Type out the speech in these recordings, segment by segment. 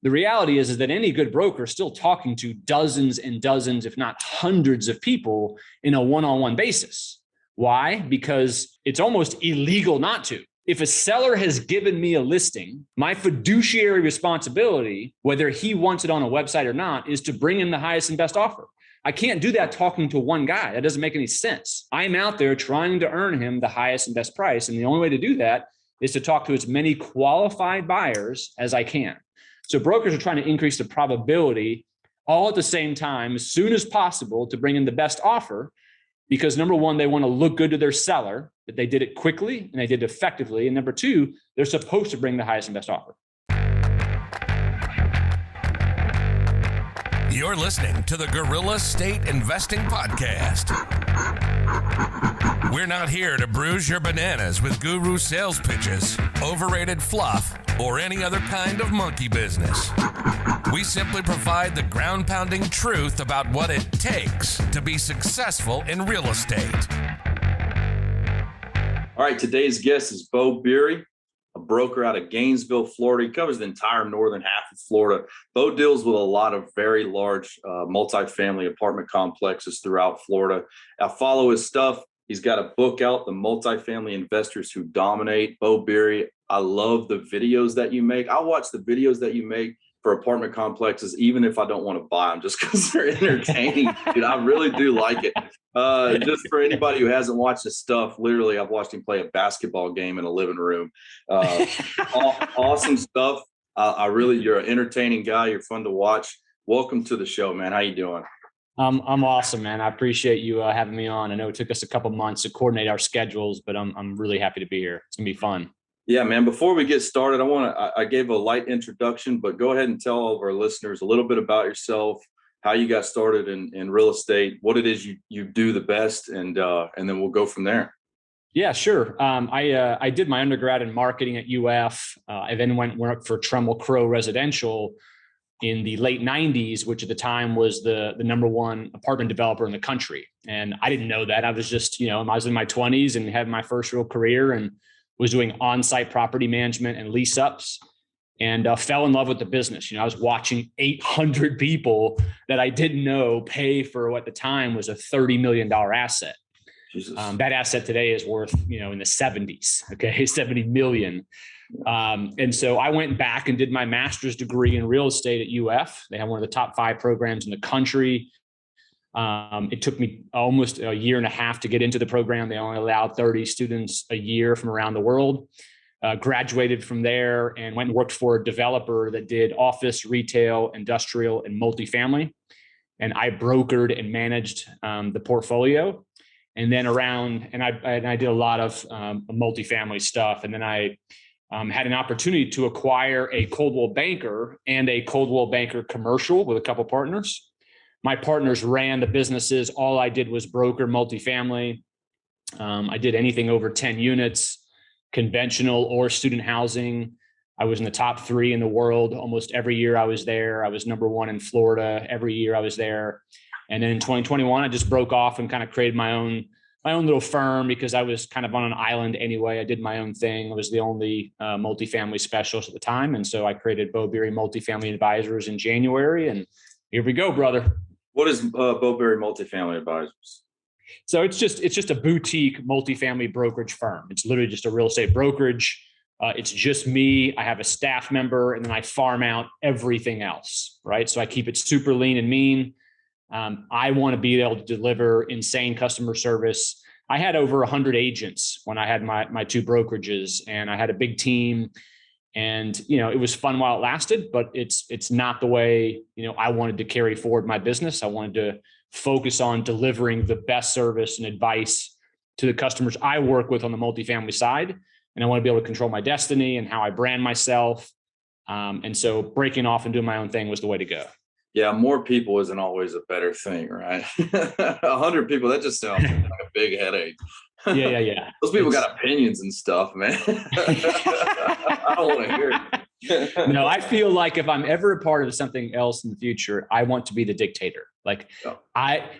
The reality is that any good broker is still talking to dozens and dozens, if not hundreds of people in a one-on-one basis. Why? Because it's almost illegal not to. If a seller has given me a listing, my fiduciary responsibility, whether he wants it on a website or not, is to bring him the highest and best offer. I can't do that talking to one guy. That doesn't make any sense. I'm out there trying to earn him the highest and best price. And the only way to do that is to talk to as many qualified buyers as I can. So brokers are trying to increase the probability all at the same time, as soon as possible, to bring in the best offer, because number one, they want to look good to their seller, that they did it quickly and they did it effectively. And number two, they're supposed to bring the highest and best offer. You're listening to the Guerrilla State Investing Podcast. We're not here to bruise your bananas with guru sales pitches, overrated fluff, or any other kind of monkey business. We simply provide the ground-pounding truth about what it takes to be successful in real estate. All right, today's guest is Beau Beery, a broker out of Gainesville, Florida. He covers the entire northern half of Florida. Beau deals with a lot of very large multifamily apartment complexes throughout Florida. I follow his stuff. He's got a book out, The Multifamily Investors Who Dominate. Beau Beery, I love the videos that you make. I watch the videos that you make for apartment complexes, even if I don't want to buy them, just because they're entertaining. Dude, I really do like it. Just for anybody who hasn't watched his stuff, literally, I've watched him play a basketball game in a living room. Awesome stuff. You're an entertaining guy. You're fun to watch. Welcome to the show, man. How you doing? I'm awesome, man. I appreciate you having me on. I know it took us a couple months to coordinate our schedules, but I'm really happy to be here. It's gonna be fun. Yeah, man. Before we get started, I gave a light introduction, but go ahead and tell all of our listeners a little bit about yourself, how you got started in real estate, what it is you do the best, and then we'll go from there. Yeah, sure. I did my undergrad in marketing at UF. I then went work for Tremel Crow Residential in the late 90s, which at the time was the number one apartment developer in the country. And I didn't know that. I was just, I was in my 20s and had my first real career and was doing on-site property management and lease ups, and fell in love with the business. I was watching 800 people that I didn't know pay for what at the time was a $30 million asset. That asset today is worth, in the 70s, okay, 70 million. And so I went back and did my master's degree in real estate at UF. They have one of the top 5 programs in the country. It took me almost a year and a half to get into the program. They only allowed 30 students a year from around the world. Graduated from there and went and worked for a developer that did office, retail, industrial, and multifamily. And I brokered and managed the portfolio. And then I did a lot of multifamily stuff. And then I had an opportunity to acquire a Coldwell Banker and a Coldwell Banker commercial with a couple partners. My partners ran the businesses. All I did was broker multifamily. I did anything over 10 units, conventional or student housing. I was in the top 3 in the world. Almost every year I was there. I was number 1 in Florida. Every year I was there. And then in 2021, I just broke off and kind of created my own little firm because I was kind of on an island anyway. I did my own thing. I was the only multifamily specialist at the time. And so I created Beau Beery Multifamily Advisors in January. And here we go, brother. What is Beau Beery Multifamily Advisors? So it's just a boutique multifamily brokerage firm. It's literally just a real estate brokerage. It's just me. I have a staff member, and then I farm out everything else, right? So I keep it super lean and mean. I want to be able to deliver insane customer service. I had over 100 agents when I had my 2 brokerages, and I had a big team. And, it was fun while it lasted, but it's not the way, I wanted to carry forward my business. I wanted to focus on delivering the best service and advice to the customers I work with on the multifamily side. And I want to be able to control my destiny and how I brand myself. And so breaking off and doing my own thing was the way to go. Yeah, more people isn't always a better thing, right? 100 people, that just sounds like a big headache. Yeah. Those people got opinions and stuff, man. I don't want to hear it. No, I feel like if I'm ever a part of something else in the future, I want to be the dictator. Like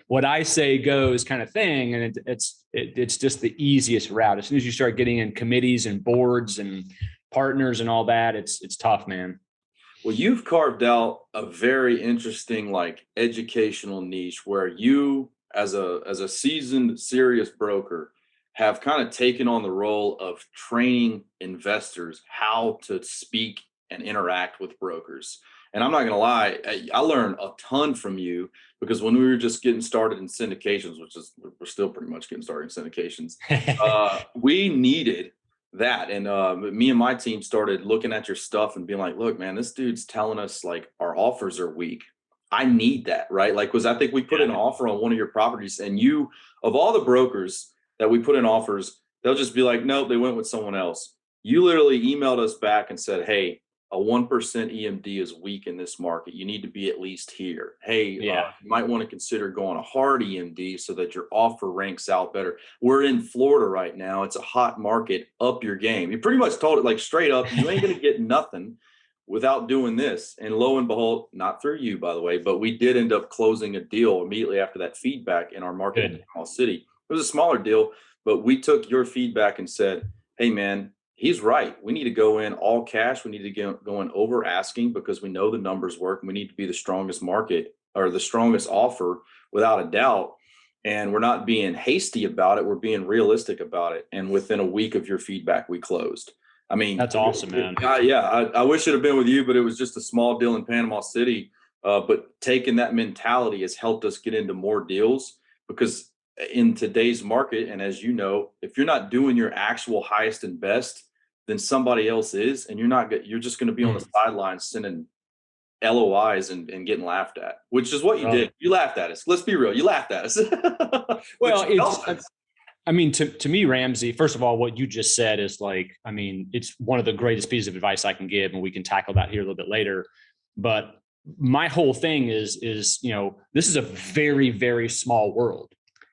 what I say goes kind of thing. And it's just the easiest route. As soon as you start getting in committees and boards and partners and all that, it's tough, man. Well, you've carved out a very interesting, like, educational niche where you, as a seasoned, serious broker, have kind of taken on the role of training investors how to speak and interact with brokers. And I'm not going to lie, I learned a ton from you because when we were just getting started in syndications, which is we're still pretty much getting started in syndications, we needed that. And me and my team started looking at your stuff and being like, look, man, this dude's telling us like our offers are weak. I need that, right? Like, because I think we put an offer on one of your properties, and you, of all the brokers that we put in offers, they'll just be like, nope, they went with someone else. You literally emailed us back and said, hey, a 1% EMD is weak in this market. You need to be at least here. Hey, you might want to consider going a hard EMD so that your offer ranks out better. We're in Florida right now. It's a hot market. Up your game. You pretty much told it like straight up, you ain't going to get nothing without doing this. And lo and behold, not through you, by the way, but we did end up closing a deal immediately after that feedback in our market in Panama City. It was a smaller deal, but we took your feedback and said, hey, man, he's right. We need to go in all cash. We need to go in over asking because we know the numbers work. And we need to be the strongest market or the strongest offer without a doubt. And we're not being hasty about it. We're being realistic about it. And within a week of your feedback, we closed. I mean, that's awesome, man. I wish it had been with you, but it was just a small deal in Panama City. But taking that mentality has helped us get into more deals because in today's market, and as you know, if you're not doing your actual highest and best, then somebody else is, and you're just going to be on the sidelines sending LOIs and getting laughed at, which is what you did. You laughed at us. Let's be real. You laughed at us. Well, I mean, to me, Ramsey, first of all, what you just said is like, I mean, it's one of the greatest pieces of advice I can give, and we can tackle that here a little bit later. But my whole thing is, this is a very, very small world.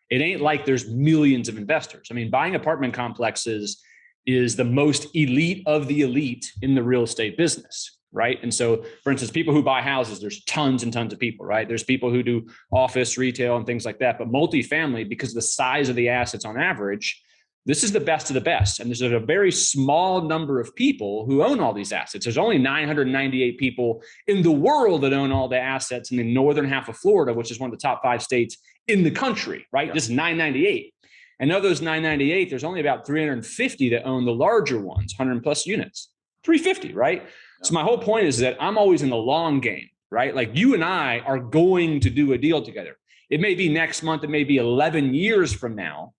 It ain't like there's millions of investors. I mean, buying apartment complexes is the most elite of the elite in the real estate business, right? And so, for instance, people who buy houses, there's tons and tons of people, right? There's people who do office, retail, and things like that. But multifamily, because of the size of the assets on average, this is the best of the best. And there's a very small number of people who own all these assets. There's only 998 people in the world that own all the assets in the northern half of Florida, which is one of the top 5 states in the country, right? This is 998. And of those 998, there's only about 350 that own the larger ones, 100 plus units, 350, right? Yeah. So my whole point is that I'm always in the long game, right? Like you and I are going to do a deal together. It may be next month, it may be 11 years from now,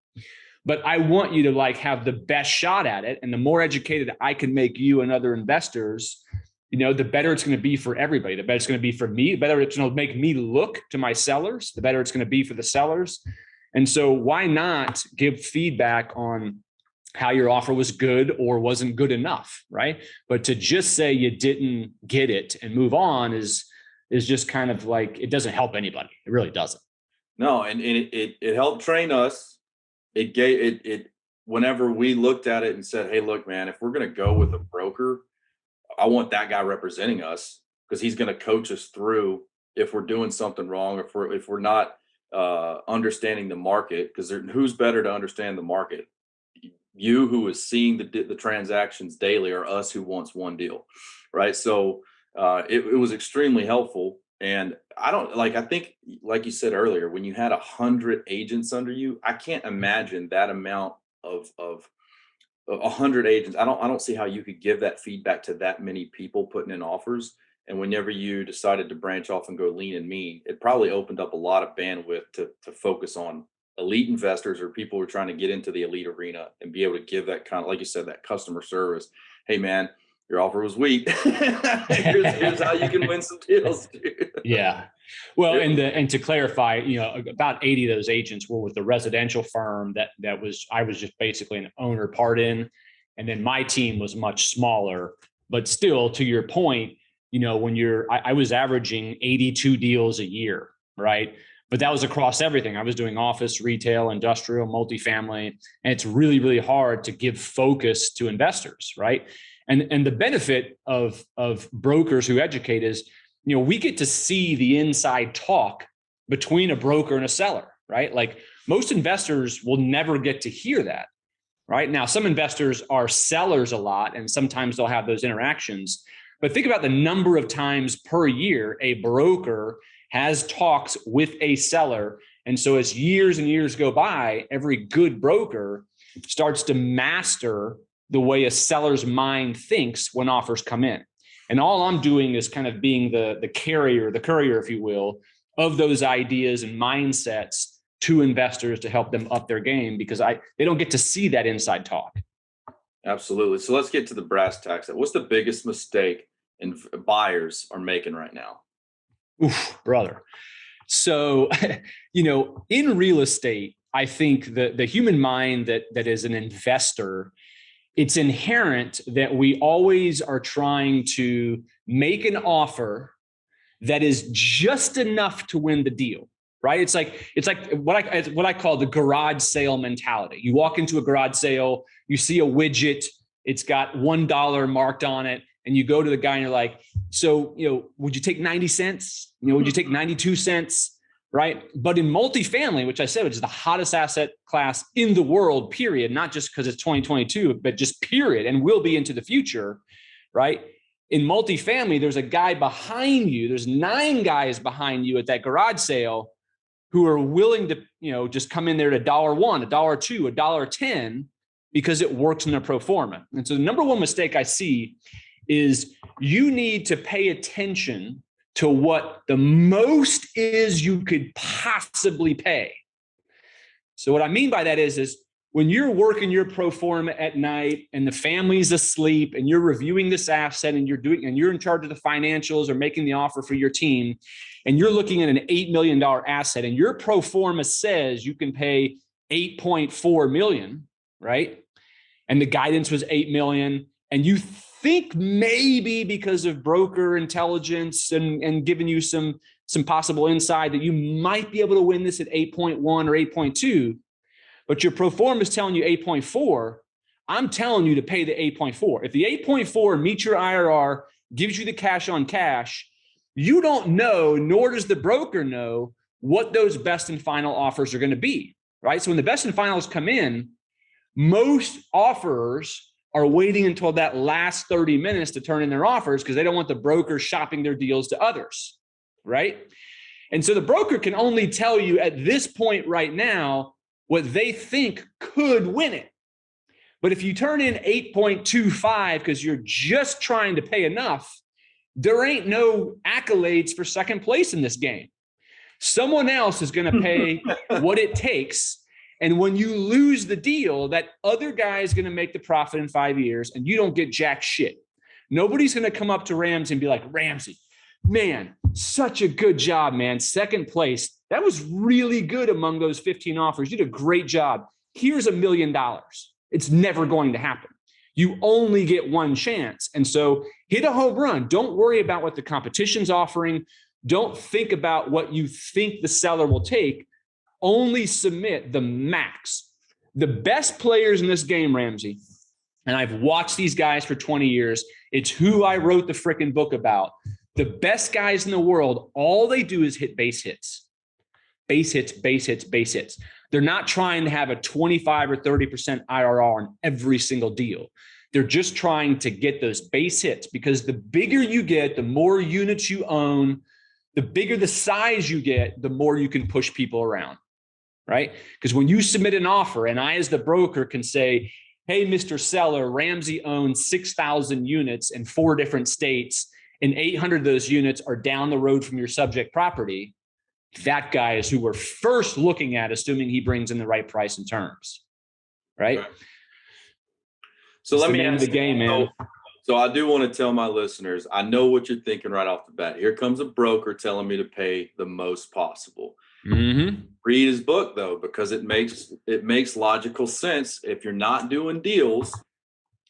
but I want you to like have the best shot at it. And the more educated I can make you and other investors, the better it's going to be for everybody. The better it's going to be for me, the better it's going to make me look to my sellers, the better it's going to be for the sellers. And so why not give feedback on how your offer was good or wasn't good enough, right? But to just say you didn't get it and move on is just kind of like, it doesn't help anybody. It really doesn't. No, and it helped train us. It gave it whenever we looked at it and said, hey, look, man, if we're going to go with a broker, I want that guy representing us because he's going to coach us through if we're doing something wrong, if we're not understanding the market, because who's better to understand the market? You, who is seeing the transactions daily, or us who wants one deal, right? So it was extremely helpful. And I think, like you said earlier, when you had 100 agents under you, I can't imagine that amount of 100 agents. I don't see how you could give that feedback to that many people putting in offers. And whenever you decided to branch off and go lean and mean, it probably opened up a lot of bandwidth to focus on elite investors or people who are trying to get into the elite arena and be able to give that kind of, like you said, that customer service. Hey, man, your offer was weak. here's how you can win some deals. Yeah. Well, and to clarify, about 80 of those agents were with the residential firm I was just basically an owner part in. And then my team was much smaller, but still, to your point, I was averaging 82 deals a year, right? But that was across everything. I was doing office, retail, industrial, multifamily, and it's really, really hard to give focus to investors, right? And the benefit of brokers who educate is, we get to see the inside talk between a broker and a seller, right? Like most investors will never get to hear that, right? Now, some investors are sellers a lot, and sometimes they'll have those interactions. But think about the number of times per year a broker has talks with a seller. And so as years and years go by, every good broker starts to master the way a seller's mind thinks when offers come in. And all I'm doing is kind of being the carrier, the courier, if you will, of those ideas and mindsets to investors to help them up their game, because they don't get to see that inside talk. Absolutely. So let's get to the brass tacks. What's the biggest mistake buyers are making right now? Oof, brother. So, in real estate, I think the human mind that is an investor, it's inherent that we always are trying to make an offer that is just enough to win the deal, right? It's like what I call the garage sale mentality. You walk into a garage sale, you see a widget, it's got $1 marked on it, and you go to the guy and you're like, so, would you take 90 cents? Would you take 92 cents? Right. But in multifamily, which I said, which is the hottest asset class in the world, period, not just because it's 2022, but just period, and will be into the future. Right. In multifamily, there's a guy behind you. There's 9 guys behind you at that garage sale who are willing to, just come in there to $1, $2, $10, because it works in their pro forma. And so the number one mistake I see is you need to pay attention to what the most is you could possibly pay. So what I mean by that is when you're working your pro forma at night and the family's asleep and you're reviewing this asset and you're in charge of the financials or making the offer for your team, and you're looking at an $8 million asset and your pro forma says you can pay $8.4 million, right? And the guidance was $8 million, and you think maybe because of broker intelligence and giving you some possible insight that you might be able to win this at 8.1 or 8.2, but your pro forma is telling you 8.4. I'm telling you to pay the 8.4. If the 8.4 meets your IRR, gives you the cash on cash, you don't know, nor does the broker know, what those best and final offers are going to be, right? So when the best and finals come in, most offerers are waiting until that last 30 minutes to turn in their offers because they don't want the broker shopping their deals to others, right? And so the broker can only tell you at this point right now what they think could win it. But if you turn in 8.25 because you're just trying to pay enough, there ain't no accolades for second place in this game. Someone else is going to pay what it takes. And when you lose the deal, that other guy is going to make the profit in 5 years and you don't get jack shit. Nobody's going to come up to Ramsey and be like, Ramsey, man, such a good job, man. Second place. That was really good among those 15 offers. You did a great job. Here's $1 million. It's never going to happen. You only get one chance. And so hit a home run. Don't worry about what the competition's offering. Don't think about what you think the seller will take. Only submit the max. The best players in this game, Ramsey, and I've watched these guys for 20 years. It's who I wrote the freaking book about. The best guys in the world, all they do is hit base hits. Base hits, base hits, base hits. They're not trying to have a 25 or 30% IRR on every single deal. They're just trying to get those base hits, because the bigger you get, the more units you own, the bigger the size you get, the more you can push people around. Right? Because when you submit an offer and I, as the broker, can say, hey, Mr. Seller, Ramsey owns 6,000 units in 4 different states, and 800 of those units are down the road from your subject property, that guy is who we're first looking at, assuming he brings in the right price and terms. Right? So let me ask the game, man. So I do want to tell my listeners, I know what you're thinking right off the bat. Here comes a broker telling me to pay the most possible. Mm-hmm. Read his book, though, because it makes logical sense. If you're not doing deals,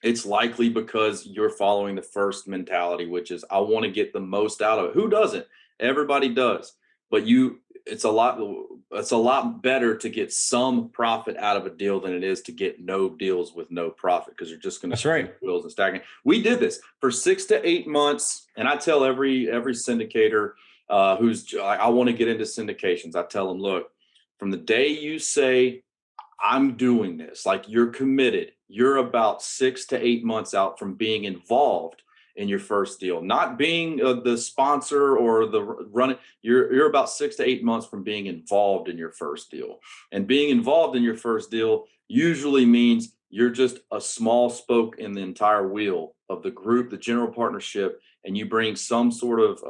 it's likely because you're following the first mentality, which is I want to get the most out of it. Who doesn't? Everybody does. But it's a lot better to get some profit out of a deal than it is to get no deals with no profit, because you're just going to right. wheels and stagnate. We did this for 6 to 8 months, and I tell every syndicator I want to get into syndications. I tell them, look, from the day you say I'm doing this, like you're committed, you're about 6 to 8 months out from being involved in your first deal, not being the sponsor or the running. You're about 6 to 8 months from being involved in your first deal. And being involved in your first deal usually means you're just a small spoke in the entire wheel of the group, the general partnership, and you bring some sort of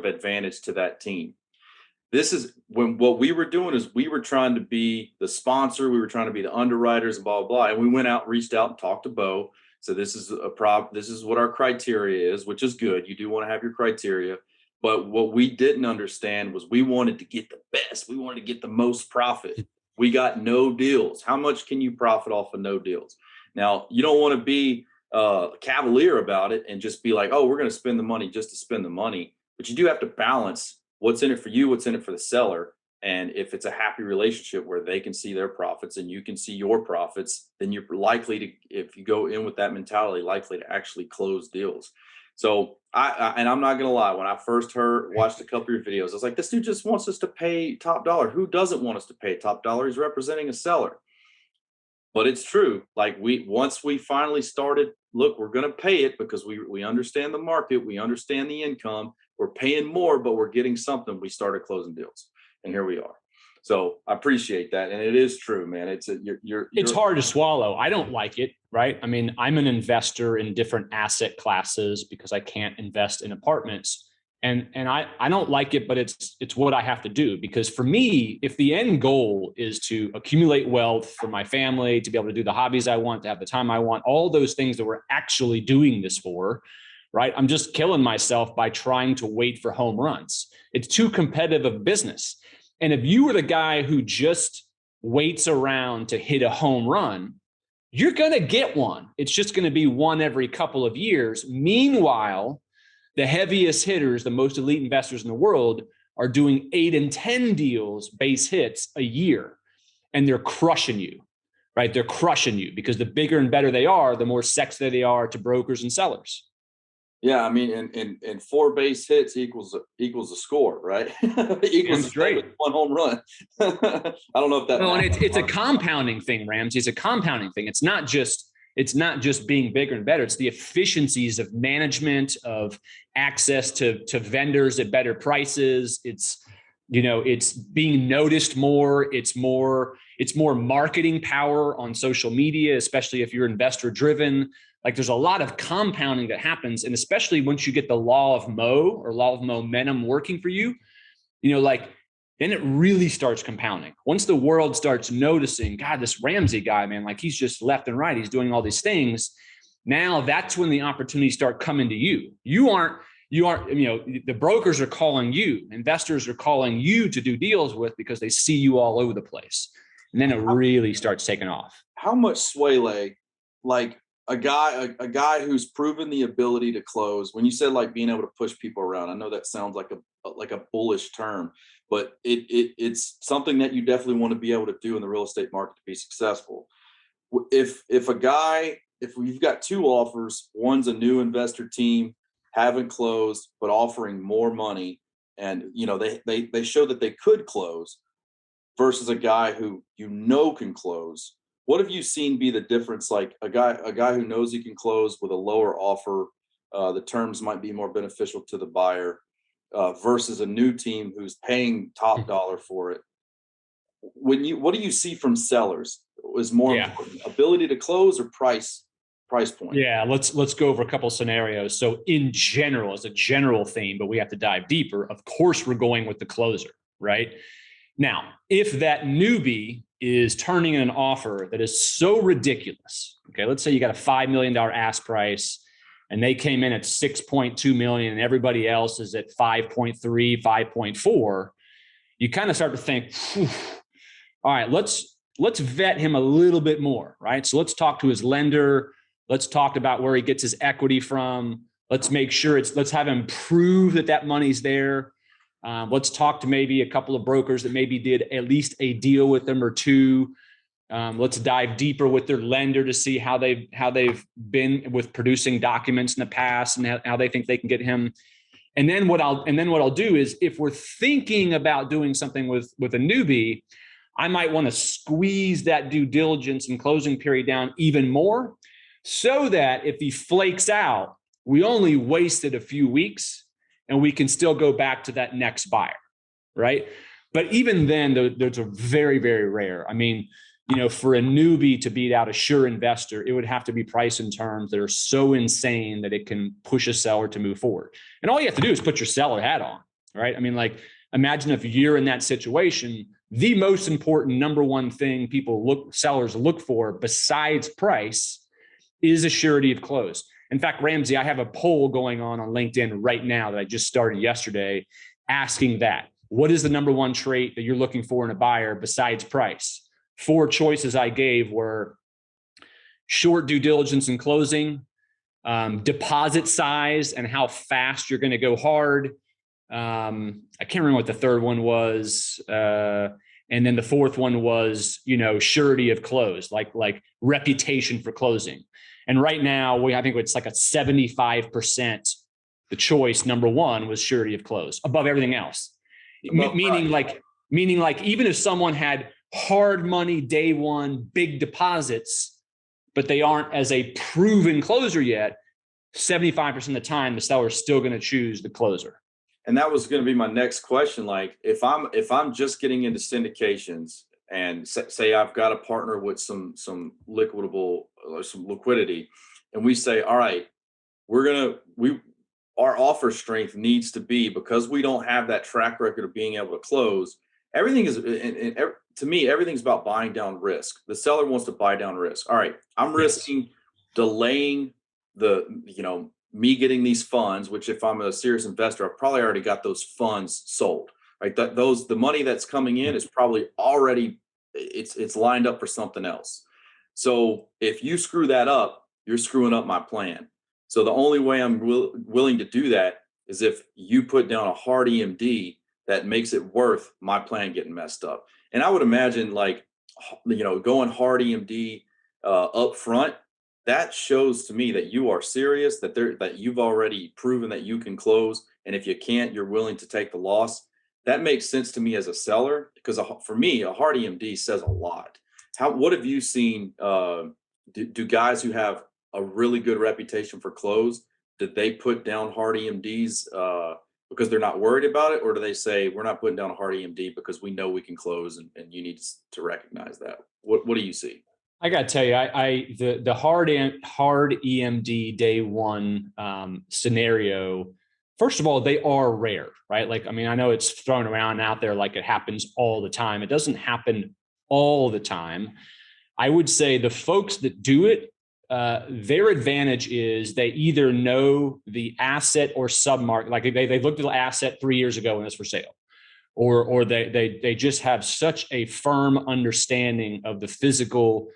advantage to that team. This is when what we were doing is we were trying to be the sponsor, we were trying to be the underwriters, and blah, blah, blah. And we went out, reached out and talked to Beau. So this is this is what our criteria is, which is good. You do want to have your criteria. But what we didn't understand was we wanted to get the best. We wanted to get the most profit. We got no deals. How much can you profit off of no deals? Now, you don't want to be cavalier about it and just be like, oh, we're going to spend the money just to spend the money. But you do have to balance what's in it for you, what's in it for the seller. And if it's a happy relationship where they can see their profits and you can see your profits, then you're likely to, if you go in with that mentality, likely to actually close deals. So and I'm not going to lie, when I first watched a couple of your videos, I was like, this dude just wants us to pay top dollar. Who doesn't want us to pay top dollar? He's representing a seller. But it's true. Like once we finally started, look, we're going to pay it because we understand the market. We understand the income. We're paying more, but we're getting something. We started closing deals. And here we are. So I appreciate that. And it is true, man. It's hard to swallow. I don't like it, right? I mean, I'm an investor in different asset classes because I can't invest in apartments. And I don't like it, but it's what I have to do, because for me, if the end goal is to accumulate wealth for my family, to be able to do the hobbies I want, to have the time I want, all those things that we're actually doing this for, right? I'm just killing myself by trying to wait for home runs. It's too competitive of business. And if you were the guy who just waits around to hit a home run, you're going to get one. It's just going to be one every couple of years. Meanwhile, the heaviest hitters, the most elite investors in the world, are doing 8 and 10 deals, base hits a year, and they're crushing you, right? They're crushing you because the bigger and better they are, the more sexy they are to brokers and sellers. Yeah, I mean, and 4 base hits equals a score, right? Equals great. 1 home run. I don't know if that. No, and it's a compounding thing, Ramsey. It's a compounding thing. It's not just being bigger and better. It's the efficiencies of management, of access to vendors at better prices. It's being noticed more. It's more marketing power on social media, especially if you're investor driven. Like there's a lot of compounding that happens. And especially once you get the law of momentum working for you, then it really starts compounding. Once the world starts noticing, God, this Ramsey guy, man, like he's just left and right. He's doing all these things. Now that's when the opportunities start coming to you. You aren't, the brokers are calling you, investors are calling you to do deals with because they see you all over the place. And then it really starts taking off. How much sway, like a guy who's proven the ability to close, when you said like being able to push people around, I know that sounds like a bullish term, but it's something that you definitely want to be able to do in the real estate market to be successful. If we've got 2 offers, one's a new investor team, haven't closed, but offering more money, and they show that they could close, versus a guy who can close. What have you seen be the difference? Like a guy who knows he can close with a lower offer, the terms might be more beneficial to the buyer, versus a new team who's paying top dollar for it. What do you see from sellers is more important, ability to close or price point? Yeah, let's go over a couple scenarios. So in general, as a general theme, but we have to dive deeper. Of course, we're going with the closer, right? Now, if that newbie is turning in an offer that is so ridiculous, okay, let's say you got a $5 million ask price and they came in at 6.2 million and everybody else is at 5.3, 5.4, you kind of start to think, all right, let's vet him a little bit more, right? So let's talk to his lender. Let's talk about where he gets his equity from. Let's make sure let's have him prove that money's there. Let's talk to maybe a couple of brokers that maybe did at least a deal with them or 2. Let's dive deeper with their lender to see how they've been with producing documents in the past and how they think they can get him. And then what I'll do is, if we're thinking about doing something with a newbie, I might want to squeeze that due diligence and closing period down even more. so that if he flakes out, we only wasted a few weeks and we can still go back to that next buyer, right? But even then, those are very, very rare. I mean, for a newbie to beat out a sure investor, it would have to be priced in terms that are so insane that it can push a seller to move forward. And all you have to do is put your seller hat on, right? I mean, like, imagine if you're in that situation, the most important number one thing sellers look for besides price is a surety of close. In fact, Ramsey, I have a poll going on LinkedIn right now that I just started yesterday asking that. What is the number one trait that you're looking for in a buyer besides price? 4 choices I gave were short due diligence and closing, deposit size and how fast you're going to go hard. I can't remember what the third one was. And then the fourth one was, surety of close, like reputation for closing. And right now, I think it's like a 75%. The choice number one was surety of close above everything else. Meaning like even if someone had hard money day one, big deposits, but they aren't as a proven closer yet, 75% of the time, the seller is still going to choose the closer. And that was going to be my next question. Like, if I'm just getting into syndications and say I've got a partner with some liquidable or some liquidity, and we say, all right, our offer strength needs to be, because we don't have that track record of being able to close. Everything is, to me, everything's about buying down risk. The seller wants to buy down risk. All right, I'm risking delaying me getting these funds, which if I'm a serious investor, I've probably already got those funds sold, right? The money that's coming in is probably already, it's lined up for something else. So if you screw that up, you're screwing up my plan. So the only way I'm willing to do that is if you put down a hard EMD that makes it worth my plan getting messed up. And I would imagine, like, going hard EMD up front, that shows to me that you are serious, that you've already proven that you can close. And if you can't, you're willing to take the loss. That makes sense to me as a seller, because for me, a hard EMD says a lot. What have you seen? Do guys who have a really good reputation for close, did they put down hard EMDs because they're not worried about it? Or do they say, we're not putting down a hard EMD because we know we can close, and you need to recognize that? What do you see? I got to tell you, the hard EMD day one scenario, first of all, they are rare, right? Like, I mean, I know it's thrown around out there like it happens all the time. It doesn't happen all the time. I would say the folks that do it, their advantage is they either know the asset or submarket, like they looked at the asset 3 years ago when it's for sale, or they just have such a firm understanding of the physical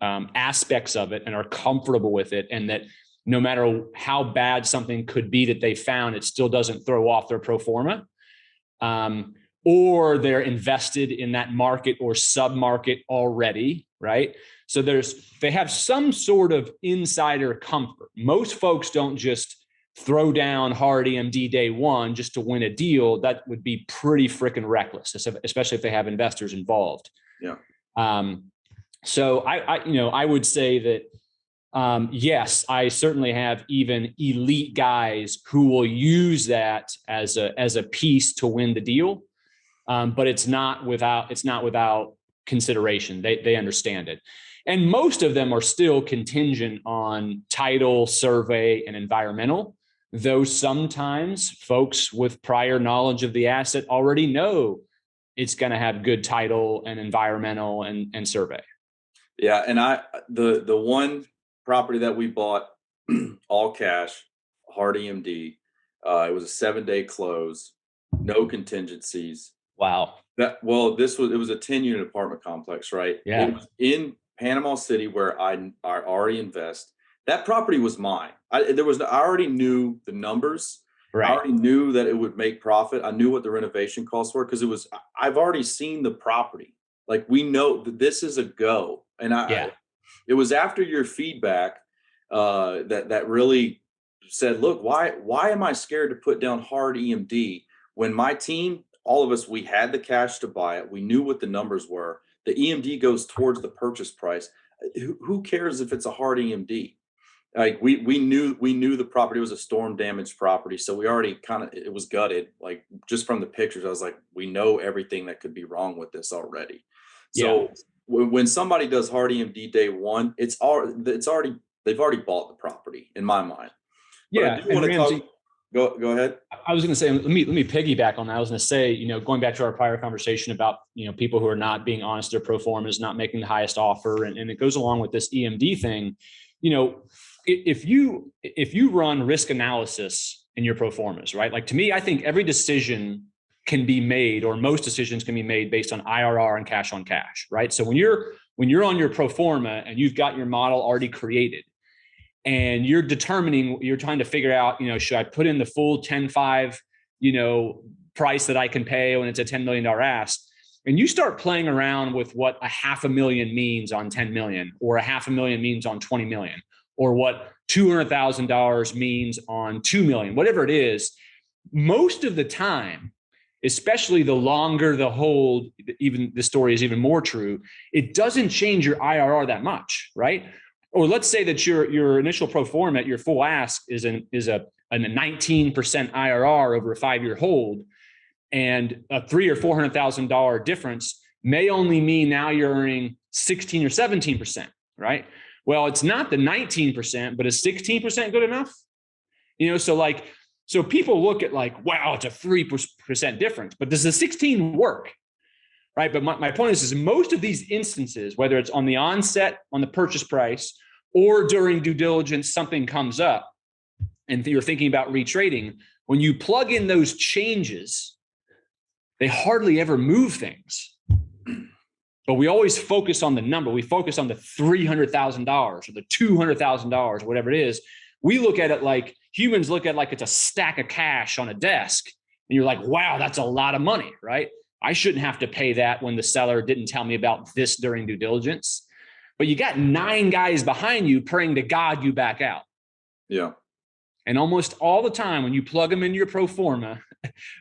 aspects of it and are comfortable with it, and that no matter how bad something could be that they found, it still doesn't throw off their pro forma, or they're invested in that market or sub-market already, right? So they have some sort of insider comfort. Most folks don't just throw down hard EMD day one just to win a deal. That would be pretty freaking reckless, especially if they have investors involved. Yeah. So I would say that, yes, I certainly have even elite guys who will use that as a piece to win the deal. But it's not without consideration. They understand it. And most of them are still contingent on title, survey, and environmental, though sometimes folks with prior knowledge of the asset already know it's going to have good title and environmental and survey. Yeah. And the one property that we bought all cash, hard EMD, it was a 7-day close, no contingencies. Wow. It was a 10-unit apartment complex, right? Yeah. It was in Panama City, where I already invest. That property was mine. I already knew the numbers. Right. I already knew that it would make profit. I knew what the renovation costs were, because I've already seen the property. Like, we know that this is a go. And it was after your feedback that really said, look, why am I scared to put down hard EMD when my team, all of us, we had the cash to buy it. We knew what the numbers were. The EMD goes towards the purchase price. Who cares if it's a hard EMD? like we knew the property was a storm damaged property. So we already it was gutted. Like just from the pictures, I was like, we know everything that could be wrong with this already. So when somebody does hard EMD day one, they've already bought the property in my mind. But I do want to Ramsey, go ahead. I was going to say, let me piggyback on that. I was going to say, going back to our prior conversation about, people who are not being honest, their pro formas, not making the highest offer. And it goes along with this EMD thing. If you run risk analysis in your pro formas, right? Like to me, I think every decision can be made, or most decisions can be made based on IRR and cash on cash, right? So when you're on your pro forma and you've got your model already created, and you're trying to figure out, should I put in the full 10.5, price that I can pay when it's a $10 million ask? And you start playing around with what $500,000 means on 10 million, or $500,000 means on 20 million, or what $200,000 means on 2 million, whatever it is. Most of the time, especially the longer the hold, even the story is even more true, it doesn't change your IRR that much, right? Or let's say that your initial pro forma, your full ask is a 19% IRR over a 5-year hold, and a $300,000 or $400,000 difference may only mean now you're earning 16 or 17%, right? Well, it's not the 19%, but is 16% good enough? So people look at like, wow, it's a 3% difference, but does the 16 work? Right. But my point is most of these instances, whether it's on the onset, on the purchase price, or during due diligence, something comes up and you're thinking about retrading, when you plug in those changes, they hardly ever move things. But we always focus on the number. We focus on the $300,000 or the $200,000, whatever it is. We look at it like humans look at it like it's a stack of cash on a desk. And you're like, wow, that's a lot of money, right? I shouldn't have to pay that when the seller didn't tell me about this during due diligence. But you got 9 guys behind you praying to God you back out. Yeah. And almost all the time when you plug them into your pro forma,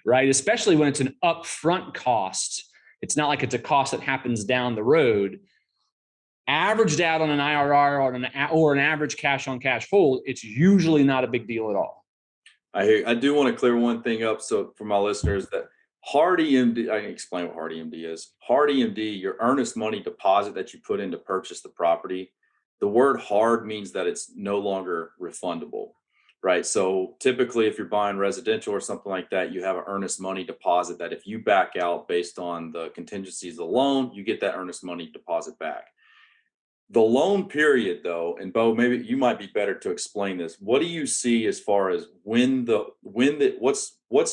right, especially when it's an upfront cost, it's not like it's a cost that happens down the road. Averaged out on an IRR or an average cash on cash hold, it's usually not a big deal at all. I do want to clear one thing up. So for my listeners, that hard EMD, I can explain what hard EMD is. Hard EMD, your earnest money deposit that you put in to purchase the property. The word hard means that it's no longer refundable, right? So typically if you're buying residential or something like that, you have an earnest money deposit that if you back out based on the contingencies of the loan, you get that earnest money deposit back. The loan period though, and Beau, maybe you might be better to explain this. What do you see as far as what's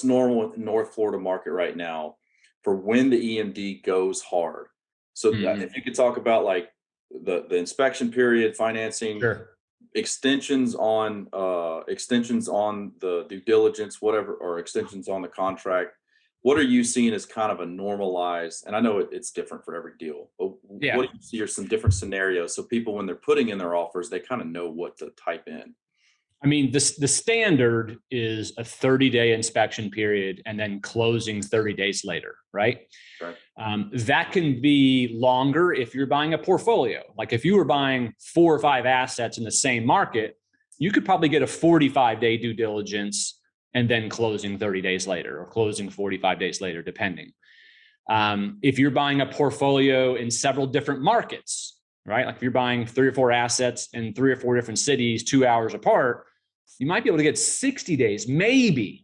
normal in the North Florida market right now for when the EMD goes hard? So if you could talk about like the inspection period, financing, sure, extensions on the due diligence, whatever, or extensions on the contract. What are you seeing as kind of a normalized, and I know it's different for every deal, but what do you see are some different scenarios so people, when they're putting in their offers, they kind of know what to type in? I mean, the standard is a 30-day inspection period and then closing 30 days later, right? Right. That can be longer if you're buying a portfolio. Like if you were buying 4 or 5 assets in the same market, you could probably get a 45-day due diligence and then closing 30 days later or closing 45 days later, depending. If you're buying a portfolio in several different markets, right? Like if you're buying 3 or 4 assets in 3 or 4 different cities, 2 hours apart, you might be able to get 60 days, maybe,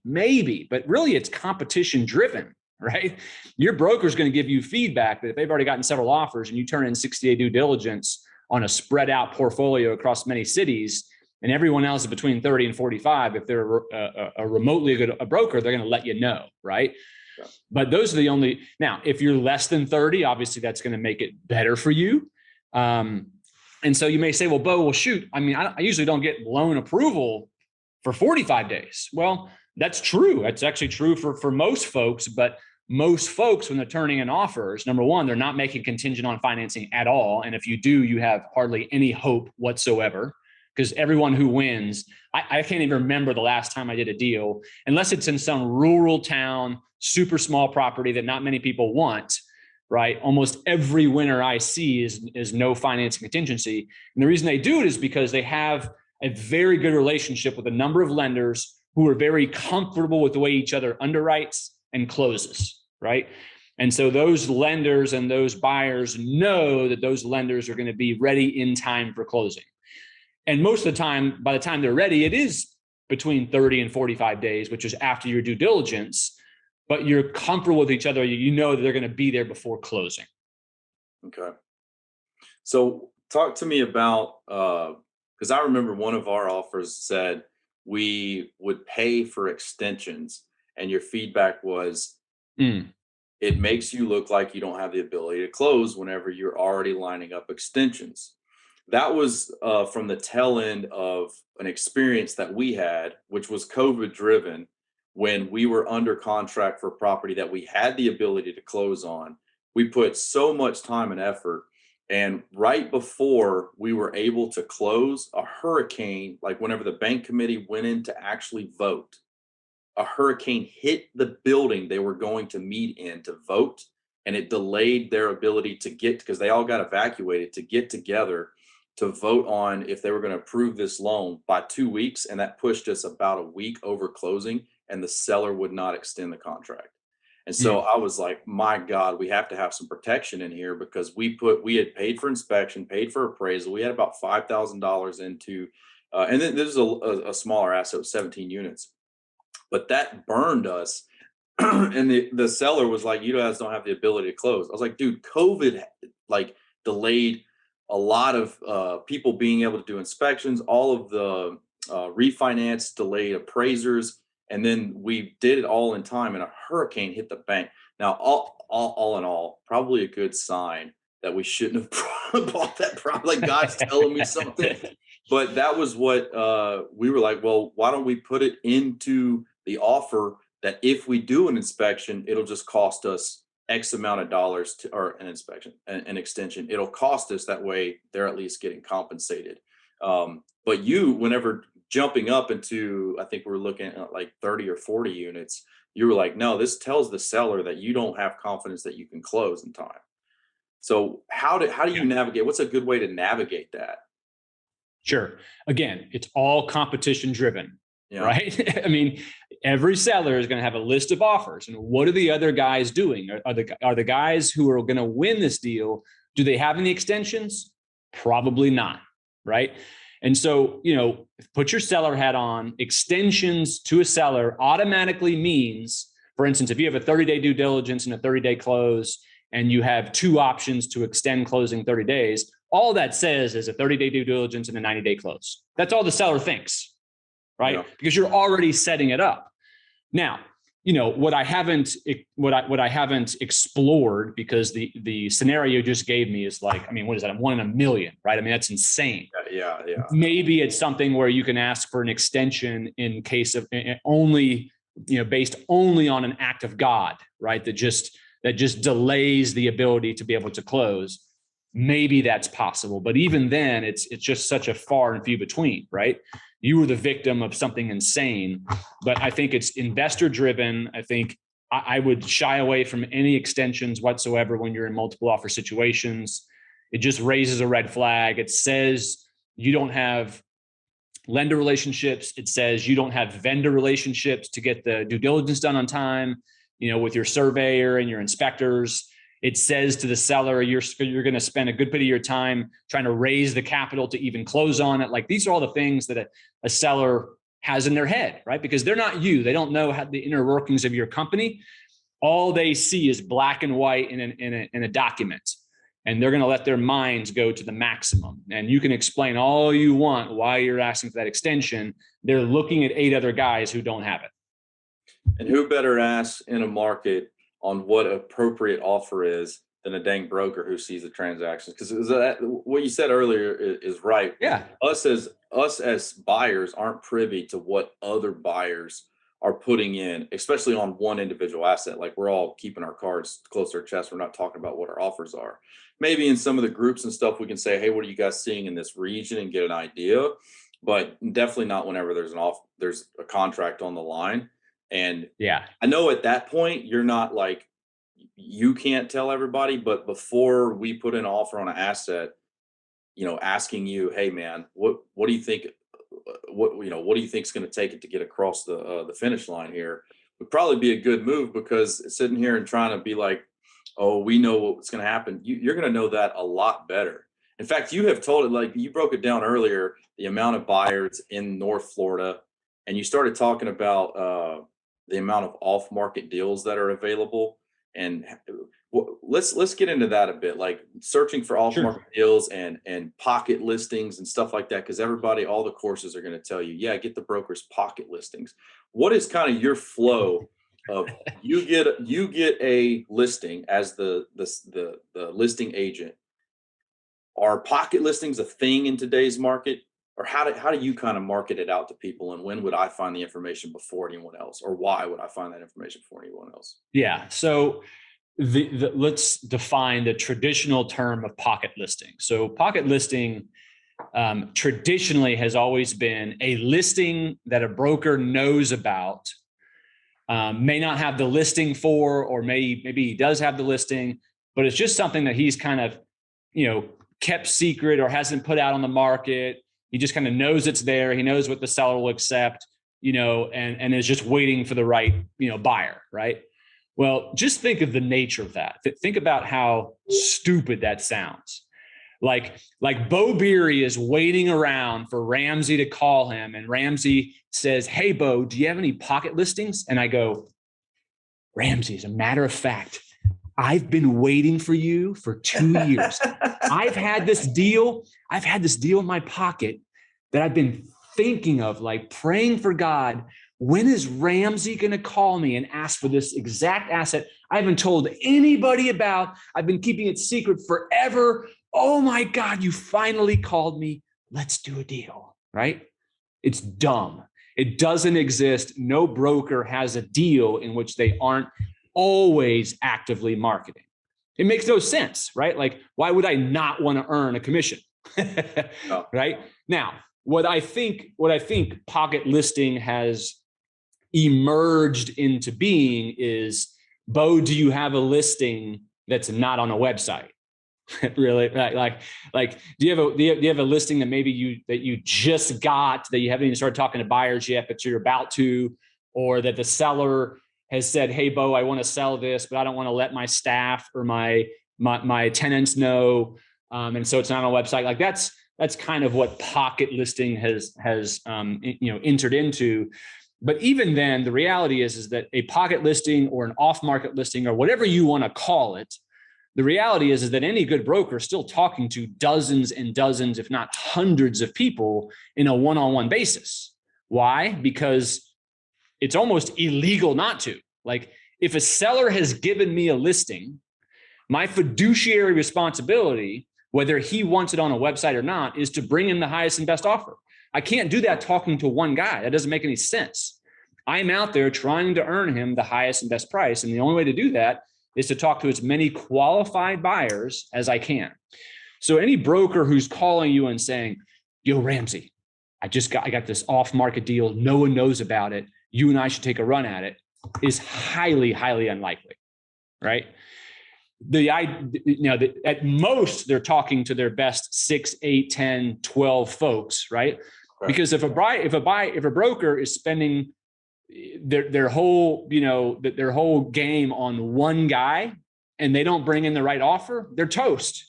but really it's competition driven, right? Your broker's going to give you feedback that if they've already gotten several offers and you turn in 60-day due diligence on a spread out portfolio across many cities, and everyone else is between 30 and 45, if they're a remotely good broker, they're going to let you know, right? Yeah. But those are the only, now, if you're less than 30, obviously that's going to make it better for you. And so you may say, well, Beau, well, shoot, I mean, I usually don't get loan approval for 45 days. Well, that's true. That's actually true for most folks, but most folks, when they're turning in offers, number one, they're not making contingent on financing at all. And if you do, you have hardly any hope whatsoever. Because everyone who wins, I can't even remember the last time I did a deal, unless it's in some rural town, super small property that not many people want, right? Almost every winner I see is no financing contingency. And the reason they do it is because they have a very good relationship with a number of lenders who are very comfortable with the way each other underwrites and closes, right? And so those lenders and those buyers know that those lenders are going to be ready in time for closing. And most of the time, by the time they're ready, it is between 30 and 45 days, which is after your due diligence, but you're comfortable with each other. You know that they're going to be there before closing. Okay. So talk to me about, because I remember one of our offers said we would pay for extensions, and your feedback was, it makes you look like you don't have the ability to close whenever you're already lining up extensions. That was from the tail end of an experience that we had, which was COVID driven, when we were under contract for property that we had the ability to close on. We put so much time and effort. And right before we were able to close, a hurricane, like whenever the bank committee went in to actually vote, a hurricane hit the building they were going to meet in to vote, and it delayed their ability to get, because they all got evacuated, to get together to vote on if they were going to approve this loan by 2 weeks. And that pushed us about a week over closing, and the seller would not extend the contract. And so I was like, my God, we have to have some protection in here, because we had paid for inspection, paid for appraisal. We had about $5,000 into, and then this is a smaller asset with 17 units, but that burned us. And the seller was like, you guys don't have the ability to close. I was like, dude, COVID like delayed a lot of people being able to do inspections, all of the refinance delayed appraisers. And then we did it all in time, and a hurricane hit the bank. Now, all in all, probably a good sign that we shouldn't have bought that property. Like, God's telling me something. But that was what we were like, well, why don't we put it into the offer that if we do an inspection, it'll just cost us X amount of dollars or an inspection, an extension. It'll cost us, that way they're at least getting compensated. But whenever jumping up into, I think we're looking at like 30 or 40 units, you were like, no, this tells the seller that you don't have confidence that you can close in time. So how do you navigate? What's a good way to navigate that? Sure. Again, it's all competition driven, right? I mean, every seller is going to have a list of offers, and what are the other guys doing? Are the guys who are going to win this deal, do they have any extensions? Probably not, right? And so, put your seller hat on. Extensions to a seller automatically means, for instance, if you have a 30-day due diligence and a 30-day close, and you have two options to extend closing 30 days, all that says is a 30-day due diligence and a 90-day close. That's all the seller thinks, right? Yeah. Because you're already setting it up. Now, what I haven't explored, because the scenario you just gave me is like, I mean, what is that? 1 in a million, right? I mean, that's insane. Yeah. Maybe it's something where you can ask for an extension in case of only, based only on an act of God, right? That just delays the ability to be able to close. Maybe that's possible, but even then, it's just such a far and few between, right? You were the victim of something insane, but I think it's investor driven. I think I would shy away from any extensions whatsoever when you're in multiple offer situations. It just raises a red flag. It says you don't have lender relationships. It says you don't have vendor relationships to get the due diligence done on time, with your surveyor and your inspectors. It says to the seller, you're going to spend a good bit of your time trying to raise the capital to even close on it. Like, these are all the things that a seller has in their head, right? Because they're not you. They don't know how the inner workings of your company. All they see is black and white in a document, and they're going to let their minds go to the maximum. And you can explain all you want why you're asking for that extension. They're looking at 8 other guys who don't have it. And who better asks in a market on what appropriate offer is than a dang broker who sees the transactions? Because what you said earlier is right. Yeah. Us as buyers aren't privy to what other buyers are putting in, especially on one individual asset. Like, we're all keeping our cards close to our chest. We're not talking about what our offers are. Maybe in some of the groups and stuff, we can say, hey, what are you guys seeing in this region, and get an idea, but definitely not whenever there's a contract on the line. And yeah, I know at that point, you're not like, you can't tell everybody, but before we put an offer on an asset, asking you, hey man, what do you think what do you think is going to take it to get across the finish line here? Would probably be a good move, because sitting here and trying to be like, oh, we know what's going to happen. You're going to know that a lot better. In fact, you have told it, like you broke it down earlier, the amount of buyers in North Florida, and you started talking about the amount of off-market deals that are available. And let's get into that a bit, like searching for off-market deals and pocket listings and stuff like that, because all the courses are going to tell you, yeah, get the broker's pocket listings. What is kind of your flow of you get a listing as the listing agent? Are pocket listings a thing in today's market, or how do you kind of market it out to people? And when would I find the information before anyone else, or why would I find that information before anyone else? Yeah. So let's define the traditional term of pocket listing. So pocket listing traditionally has always been a listing that a broker knows about, may not have the listing for, or maybe he does have the listing, but it's just something that he's kind of, kept secret or hasn't put out on the market. He just kind of knows it's there. He knows what the seller will accept, and is just waiting for the right, buyer, right? Well, just think of the nature of that. Think about how stupid that sounds. Like Beau Beery is waiting around for Ramsey to call him, and Ramsey says, "Hey, Beau, do you have any pocket listings?" And I go, "Ramsey, as a matter of fact, I've been waiting for you for 2 years. I've had this deal in my pocket that I've been thinking of, like praying for God. When is Ramsey going to call me and ask for this exact asset I haven't told anybody about? I've been keeping it secret forever. Oh my God, you finally called me. Let's do a deal," right? It's dumb. It doesn't exist. No broker has a deal in which they aren't always actively marketing. It makes no sense, right? Like, why would I not want to earn a commission? Oh. Right? Now, what I think pocket listing has emerged into being is, Beau, do you have a listing that's not on a website? Really? Like, do you have a listing that maybe you just got, that you haven't even started talking to buyers yet, but you're about to, or that the seller has said, "Hey, Beau, I want to sell this, but I don't want to let my staff or my tenants know," and so it's not on a website. Like that's kind of what pocket listing has entered into. But even then, the reality is that a pocket listing or an off-market listing, or whatever you want to call it, the reality is that any good broker is still talking to dozens and dozens, if not hundreds of people in a one-on-one basis. Why? Because it's almost illegal not to. Like, if a seller has given me a listing, my fiduciary responsibility, whether he wants it on a website or not, is to bring him the highest and best offer. I can't do that talking to one guy. That doesn't make any sense. I'm out there trying to earn him the highest and best price. And the only way to do that is to talk to as many qualified buyers as I can. So any broker who's calling you and saying, "Yo, Ramsey, I got this off-market deal. No one knows about it. You and I should take a run at it," is highly, highly unlikely, right? At most, they're talking to their best 6, 8, 10, 12 folks, right? Because if a broker is spending their whole game on one guy and they don't bring in the right offer, they're toast.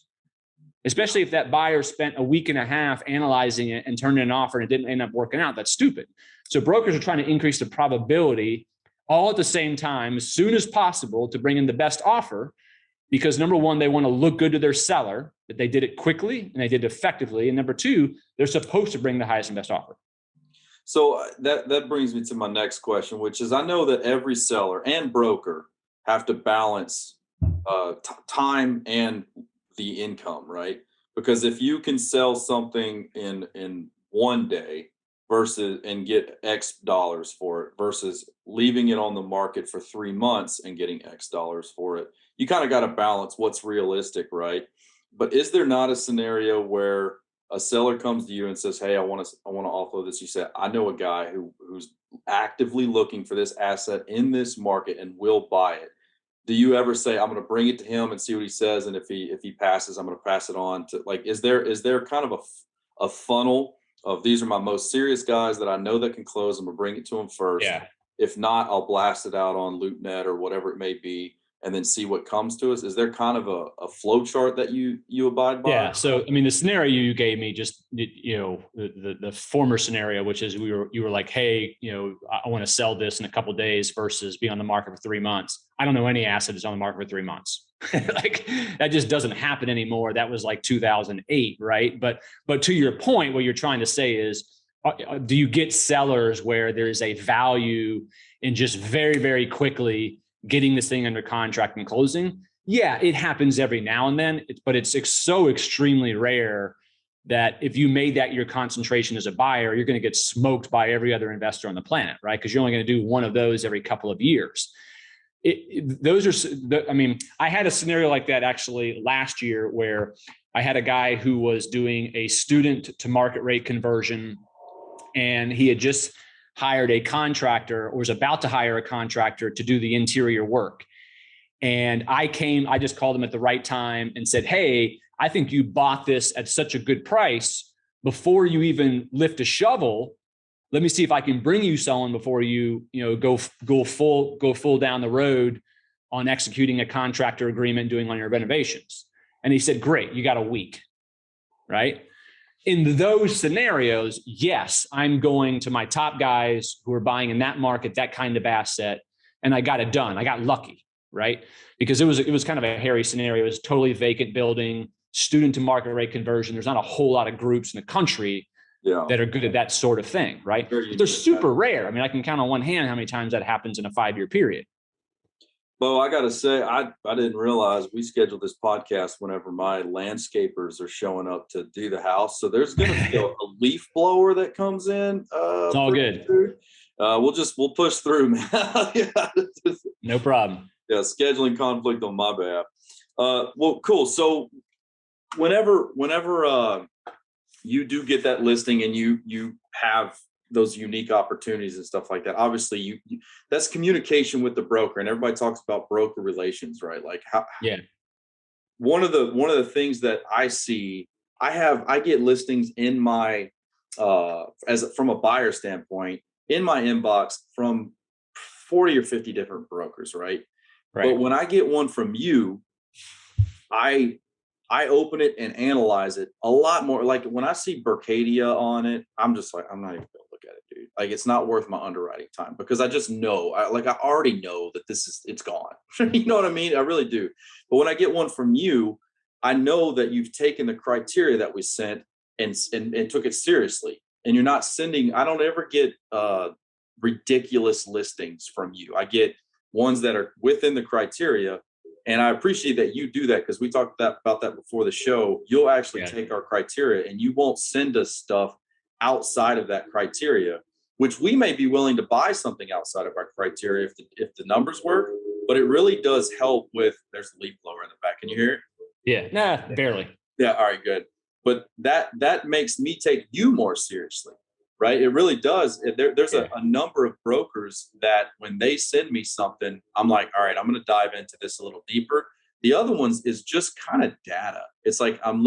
Especially if that buyer spent a week and a half analyzing it and turned in an offer and it didn't end up working out. That's stupid. So brokers are trying to increase the probability all at the same time, as soon as possible, to bring in the best offer, because number one, they want to look good to their seller, that they did it quickly and they did it effectively. And number two, they're supposed to bring the highest and best offer. So that brings me to my next question, which is, I know that every seller and broker have to balance time and the income, right? Because if you can sell something in one day versus and get X dollars for it versus leaving it on the market for 3 months and getting X dollars for it, you kind of got to balance what's realistic, right? But is there not a scenario where a seller comes to you and says, "Hey, I want to offload this"? You said, "I know a guy who's actively looking for this asset in this market and will buy it." Do you ever say, "I'm going to bring it to him and see what he says, and if he passes, I'm going to pass it on to," like, is there kind of a funnel of these are my most serious guys that I know that can close. I'm gonna bring it to them first. Yeah. If not, I'll blast it out on LoopNet or whatever it may be, and then see what comes to us. Is there kind of a flow chart that you abide by? Yeah. So, I mean, the scenario you gave me, just, the former scenario, which is you were like, hey, I want to sell this in a couple of days versus be on the market for 3 months. I don't know any asset that's on the market for 3 months. Like, that just doesn't happen anymore. That was like 2008. Right. But to your point, what you're trying to say is, do you get sellers where there's a value in just very, very quickly getting this thing under contract and closing? Yeah, it happens every now and then, but it's so extremely rare that if you made that your concentration as a buyer, you're going to get smoked by every other investor on the planet, right? Because you're only going to do one of those every couple of years. I had a scenario like that actually last year where I had a guy who was doing a student to market rate conversion, and he had just hired a contractor, or was about to hire a contractor to do the interior work. And I just called him at the right time and said, hey, I think you bought this at such a good price before you even lift a shovel. Let me see if I can bring you someone before you, go full down the road on executing a contractor agreement, doing on your renovations. And he said, great, you got a week, right? In those scenarios, yes, I'm going to my top guys who are buying in that market, that kind of asset, and I got it done. I got lucky, right? Because it was kind of a hairy scenario. It was totally vacant building, student to market rate conversion. There's not a whole lot of groups in the country that are good at that sort of thing, right? But they're super rare. I mean, I can count on one hand how many times that happens in a 5-year period. Bo, I got to say, I didn't realize we scheduled this podcast whenever my landscapers are showing up to do the house. So there's going to be a leaf blower that comes in. It's all good. We'll push through, man. Yeah. No problem. Yeah, scheduling conflict on my behalf. Well, cool. So whenever you do get that listing and you have those unique opportunities and stuff like that, obviously you that's communication with the broker, and everybody talks about broker relations, right? Like one of the things that I see, I get listings in my from a buyer standpoint in my inbox from 40 or 50 different brokers, right? But when I get one from you, I open it and analyze it a lot more. Like when I see Berkadia on it, I'm just like, I'm not even gonna look at it, dude. Like, it's not worth my underwriting time, because I just know, I already know that it's gone. You know what I mean? I really do. But when I get one from you, I know that you've taken the criteria that we sent and took it seriously. And you're not sending, I don't ever get ridiculous listings from you. I get ones that are within the criteria. And I appreciate that you do that, because we talked about that before the show. You'll actually take our criteria and you won't send us stuff outside of that criteria, which we may be willing to buy something outside of our criteria if the numbers work. But it really does help with, there's a leaf blower in the back. Can you hear it? Yeah. Nah, barely. Yeah. All right, good. But that makes me take you more seriously, right? It really does. There's a number of brokers that when they send me something, I'm like, all right, I'm going to dive into this a little deeper. The other ones is just kind of data. It's like I'm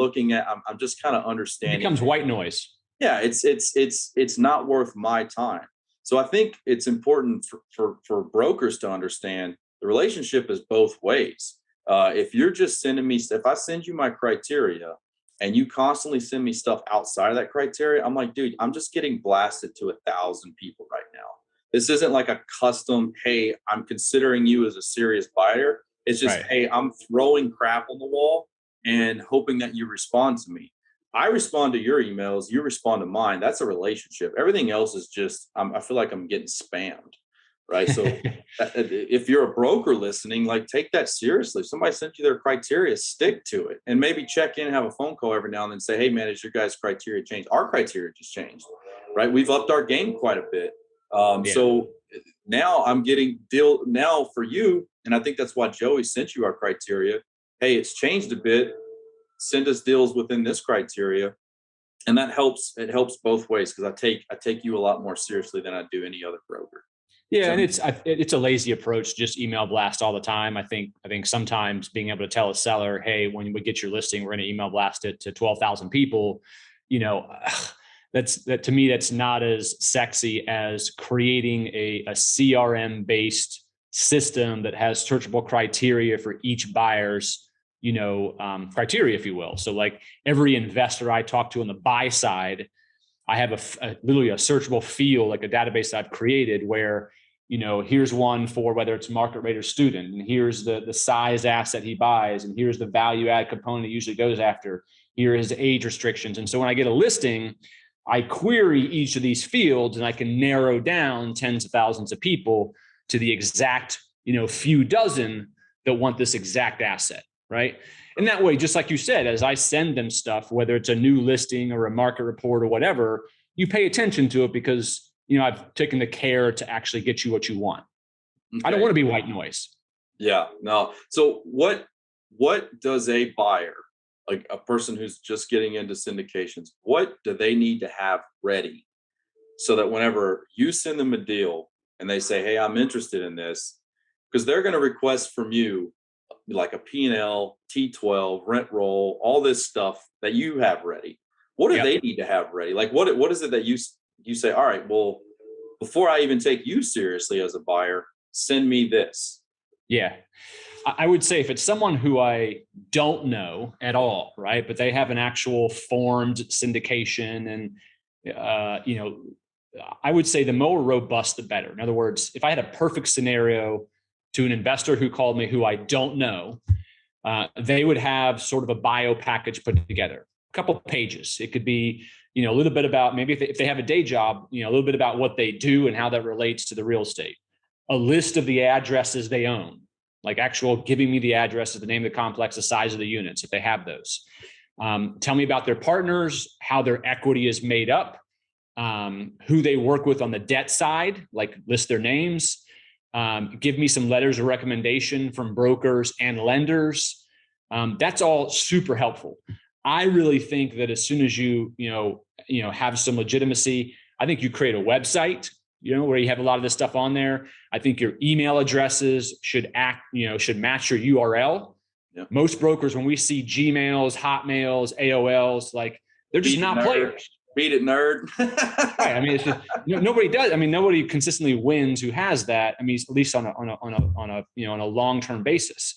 just kind of understanding. It becomes white noise. Yeah, it's not worth my time. So I think it's important for brokers to understand the relationship is both ways. If you're just sending me, if I send you my criteria and you constantly send me stuff outside of that criteria, I'm like, dude, I'm just getting blasted to 1,000 people right now. This isn't like a custom, hey, I'm considering you as a serious buyer. It's just, hey, I'm throwing crap on the wall and hoping that you respond to me. I respond to your emails, you respond to mine. That's a relationship. Everything else is just, I feel like I'm getting spammed, right? So if you're a broker listening, like, take that seriously. If somebody sent you their criteria, stick to it, and maybe check in and have a phone call every now and then. Say, hey man, has your guys' criteria changed? Our criteria just changed, right? We've upped our game quite a bit. So now I'm getting deal now for you. And I think that's why Joey sent you our criteria. Hey, it's changed a bit. Send us deals within this criteria. And that helps. It helps both ways, because I take you a lot more seriously than I do any other broker. Yeah, and it's a lazy approach, just email blast all the time. I think sometimes being able to tell a seller, hey, when we get your listing, we're going to email blast it to 12,000 people. that to me, that's not as sexy as creating a CRM based system that has searchable criteria for each buyer's, criteria, if you will. So like every investor I talk to on the buy side, I have literally a searchable field, like a database I've created where, here's one for whether it's market rate or student, and here's the size asset he buys, and here's the value add component he usually goes after. Here is age restrictions. And so when I get a listing, I query each of these fields and I can narrow down tens of thousands of people to the exact, few dozen that want this exact asset, right? And that way, just like you said, as I send them stuff, whether it's a new listing or a market report or whatever, you pay attention to it because, I've taken the care to actually get you what you want. Okay. I don't want to be white noise. Yeah, no. So what does a buyer, like a person who's just getting into syndications, what do they need to have ready so that whenever you send them a deal and they say, hey, I'm interested in this, because they're going to request from you like a P&L, T12, rent roll, all this stuff that you have ready. What do they need to have ready? Like what is it that you say, all right, well, before I even take you seriously as a buyer, send me this. Yeah. I would say if it's someone who I don't know at all, right, but they have an actual formed syndication and, I would say the more robust, the better. In other words, if I had a perfect scenario to an investor who called me who I don't know, they would have sort of a bio package put together, a couple of pages. It could be, a little bit about maybe if they have a day job, a little bit about what they do and how that relates to the real estate, a list of the addresses they own, like actual giving me the addresses, the name of the complex, the size of the units, if they have those. Tell me about their partners, how their equity is made up, who they work with on the debt side, like list their names. Give me some letters of recommendation from brokers and lenders. That's all super helpful. I really think that as soon as you have some legitimacy, I think you create a website, where you have a lot of this stuff on there. I think your email addresses should match your URL. Yeah. Most brokers, when we see Gmails, Hotmails, AOLs, like they're just not players. Beat it, nerd. Right. I mean, it's just, nobody does. I mean, nobody consistently wins who has that. I mean, at least on a long-term basis.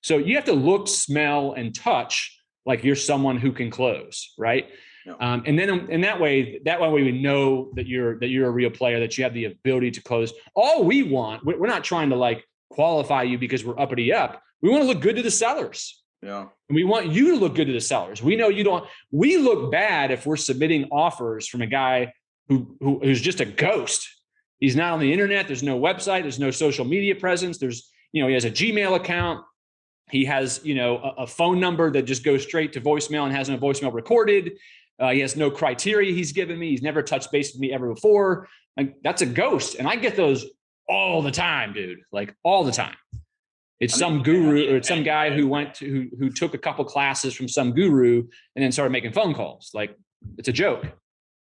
So you have to look, smell, and touch like you're someone who can close, right? Yeah. And then in that way we know that you're a real player, that you have the ability to close. All we want, we're not trying to like qualify you because we're uppity up. We want to look good to the sellers. Yeah. And we want you to look good to the sellers. We know you don't. We look bad if we're submitting offers from a guy who's just a ghost. He's not on the internet. There's no website. There's no social media presence. He has a Gmail account. He has, a phone number that just goes straight to voicemail and has no voicemail recorded. He has no criteria he's given me. He's never touched base with me ever before. Like that's a ghost. And I get those all the time, dude, like all the time. It's some guru or it's some guy who took a couple classes from some guru and then started making phone calls. Like it's a joke.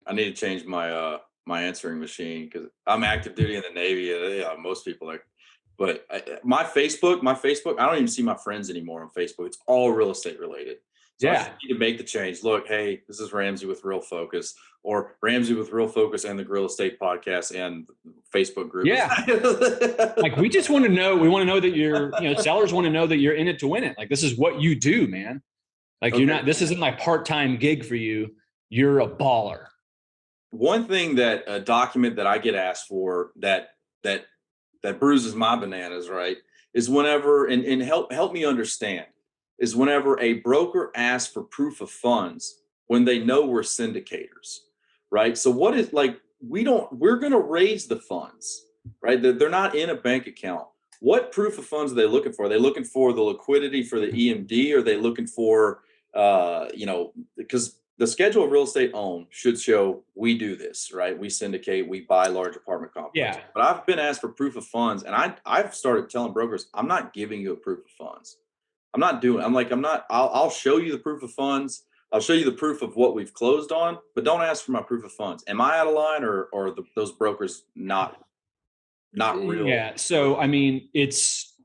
I need to change my answering machine because I'm active duty in the Navy. Most people are. But my Facebook, I don't even see my friends anymore on Facebook. It's all real estate related. So I just need to make the change. Look, hey, this is Ramsey with Real Focus, or Ramsey with Real Focus and the Real Estate Podcast and Facebook group. Yeah. Like we just want to know. We want to know that sellers want to know that you're in it to win it. Like this is what you do, man. Like this isn't like part-time gig for you. You're a baller. One thing that a document that I get asked for that bruises my bananas, right, is whenever, and help me understand, is whenever a broker asks for proof of funds when they know we're syndicators, right? So what is like, we're going to raise the funds, right? They're not in a bank account. What proof of funds are they looking for? Are they looking for the liquidity for the EMD? Or are they looking for, because the schedule of real estate owned should show we do this, right? We syndicate, we buy large apartment complexes. Yeah. But I've been asked for proof of funds, and I've started telling brokers, I'm not giving you a proof of funds. I'll show you the proof of funds. I'll show you the proof of what we've closed on, but don't ask for my proof of funds. Am I out of line, or those brokers not real? Yeah. So, I mean, it's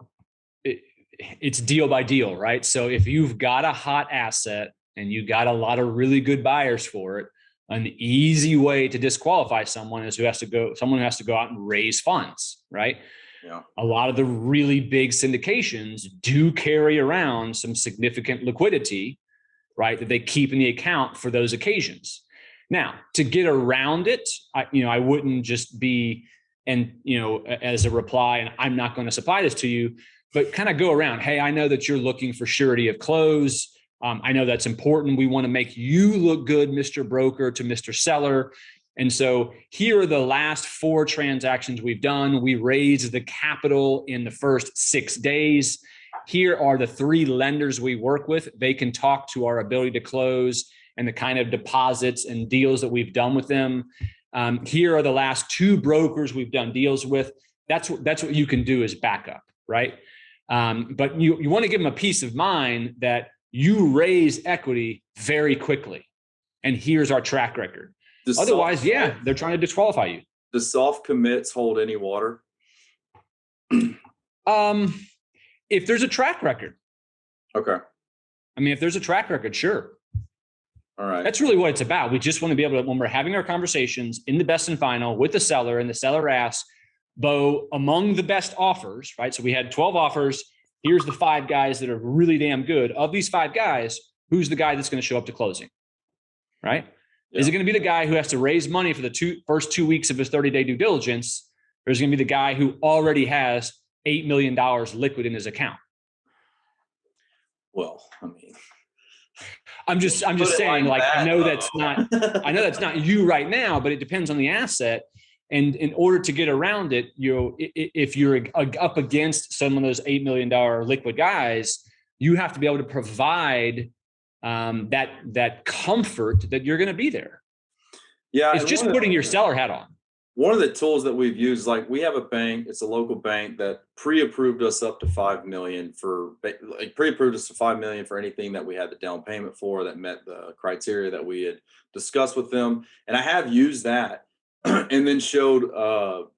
deal by deal, right? So if you've got a hot asset and you got a lot of really good buyers for it, an easy way to disqualify someone someone who has to go out and raise funds, right? Yeah. A lot of the really big syndications do carry around some significant liquidity, right, that they keep in the account for those occasions. Now, to get around it, I wouldn't just be, and, as a reply, and I'm not going to supply this to you, but kind of go around. Hey, I know that you're looking for surety of close. I know that's important. We want to make you look good, Mr. Broker, to Mr. Seller. And so here are the last 4 transactions we've done. We raised the capital in the first 6 days. Here are the 3 lenders we work with. They can talk to our ability to close and the kind of deposits and deals that we've done with them. Here are the last 2 brokers we've done deals with. That's what you can do as backup, right? But you want to give them a peace of mind that you raise equity very quickly. And here's our track record. Otherwise, they're trying to disqualify you. Does soft commits hold any water? If there's a track record. Okay. If there's a track record, sure. All right. That's really what it's about. We just want to be able to, when we're having our conversations in the best and final with the seller, and the seller asks, Beau, among the best offers, right? So we had 12 offers. Here's the 5 guys that are really damn good. Of these 5 guys, who's the guy that's going to show up to closing, right? Yeah. Is it going to be the guy who has to raise money for the first 2 weeks of his 30-day due diligence? Or is it going to be the guy who already has $8 million liquid in his account? Well, I'm just saying, like, I know that's not you right now, but it depends on the asset. And in order to get around it, if you're up against some of those $8 million liquid guys, you have to be able to provide that comfort that you're going to be there. Yeah. It's just putting your seller hat on. One of the tools that we've used, like we have a bank, it's a local bank that pre-approved us up to $5 million for anything that we had the down payment for that met the criteria that we had discussed with them. And I have used that and then showed our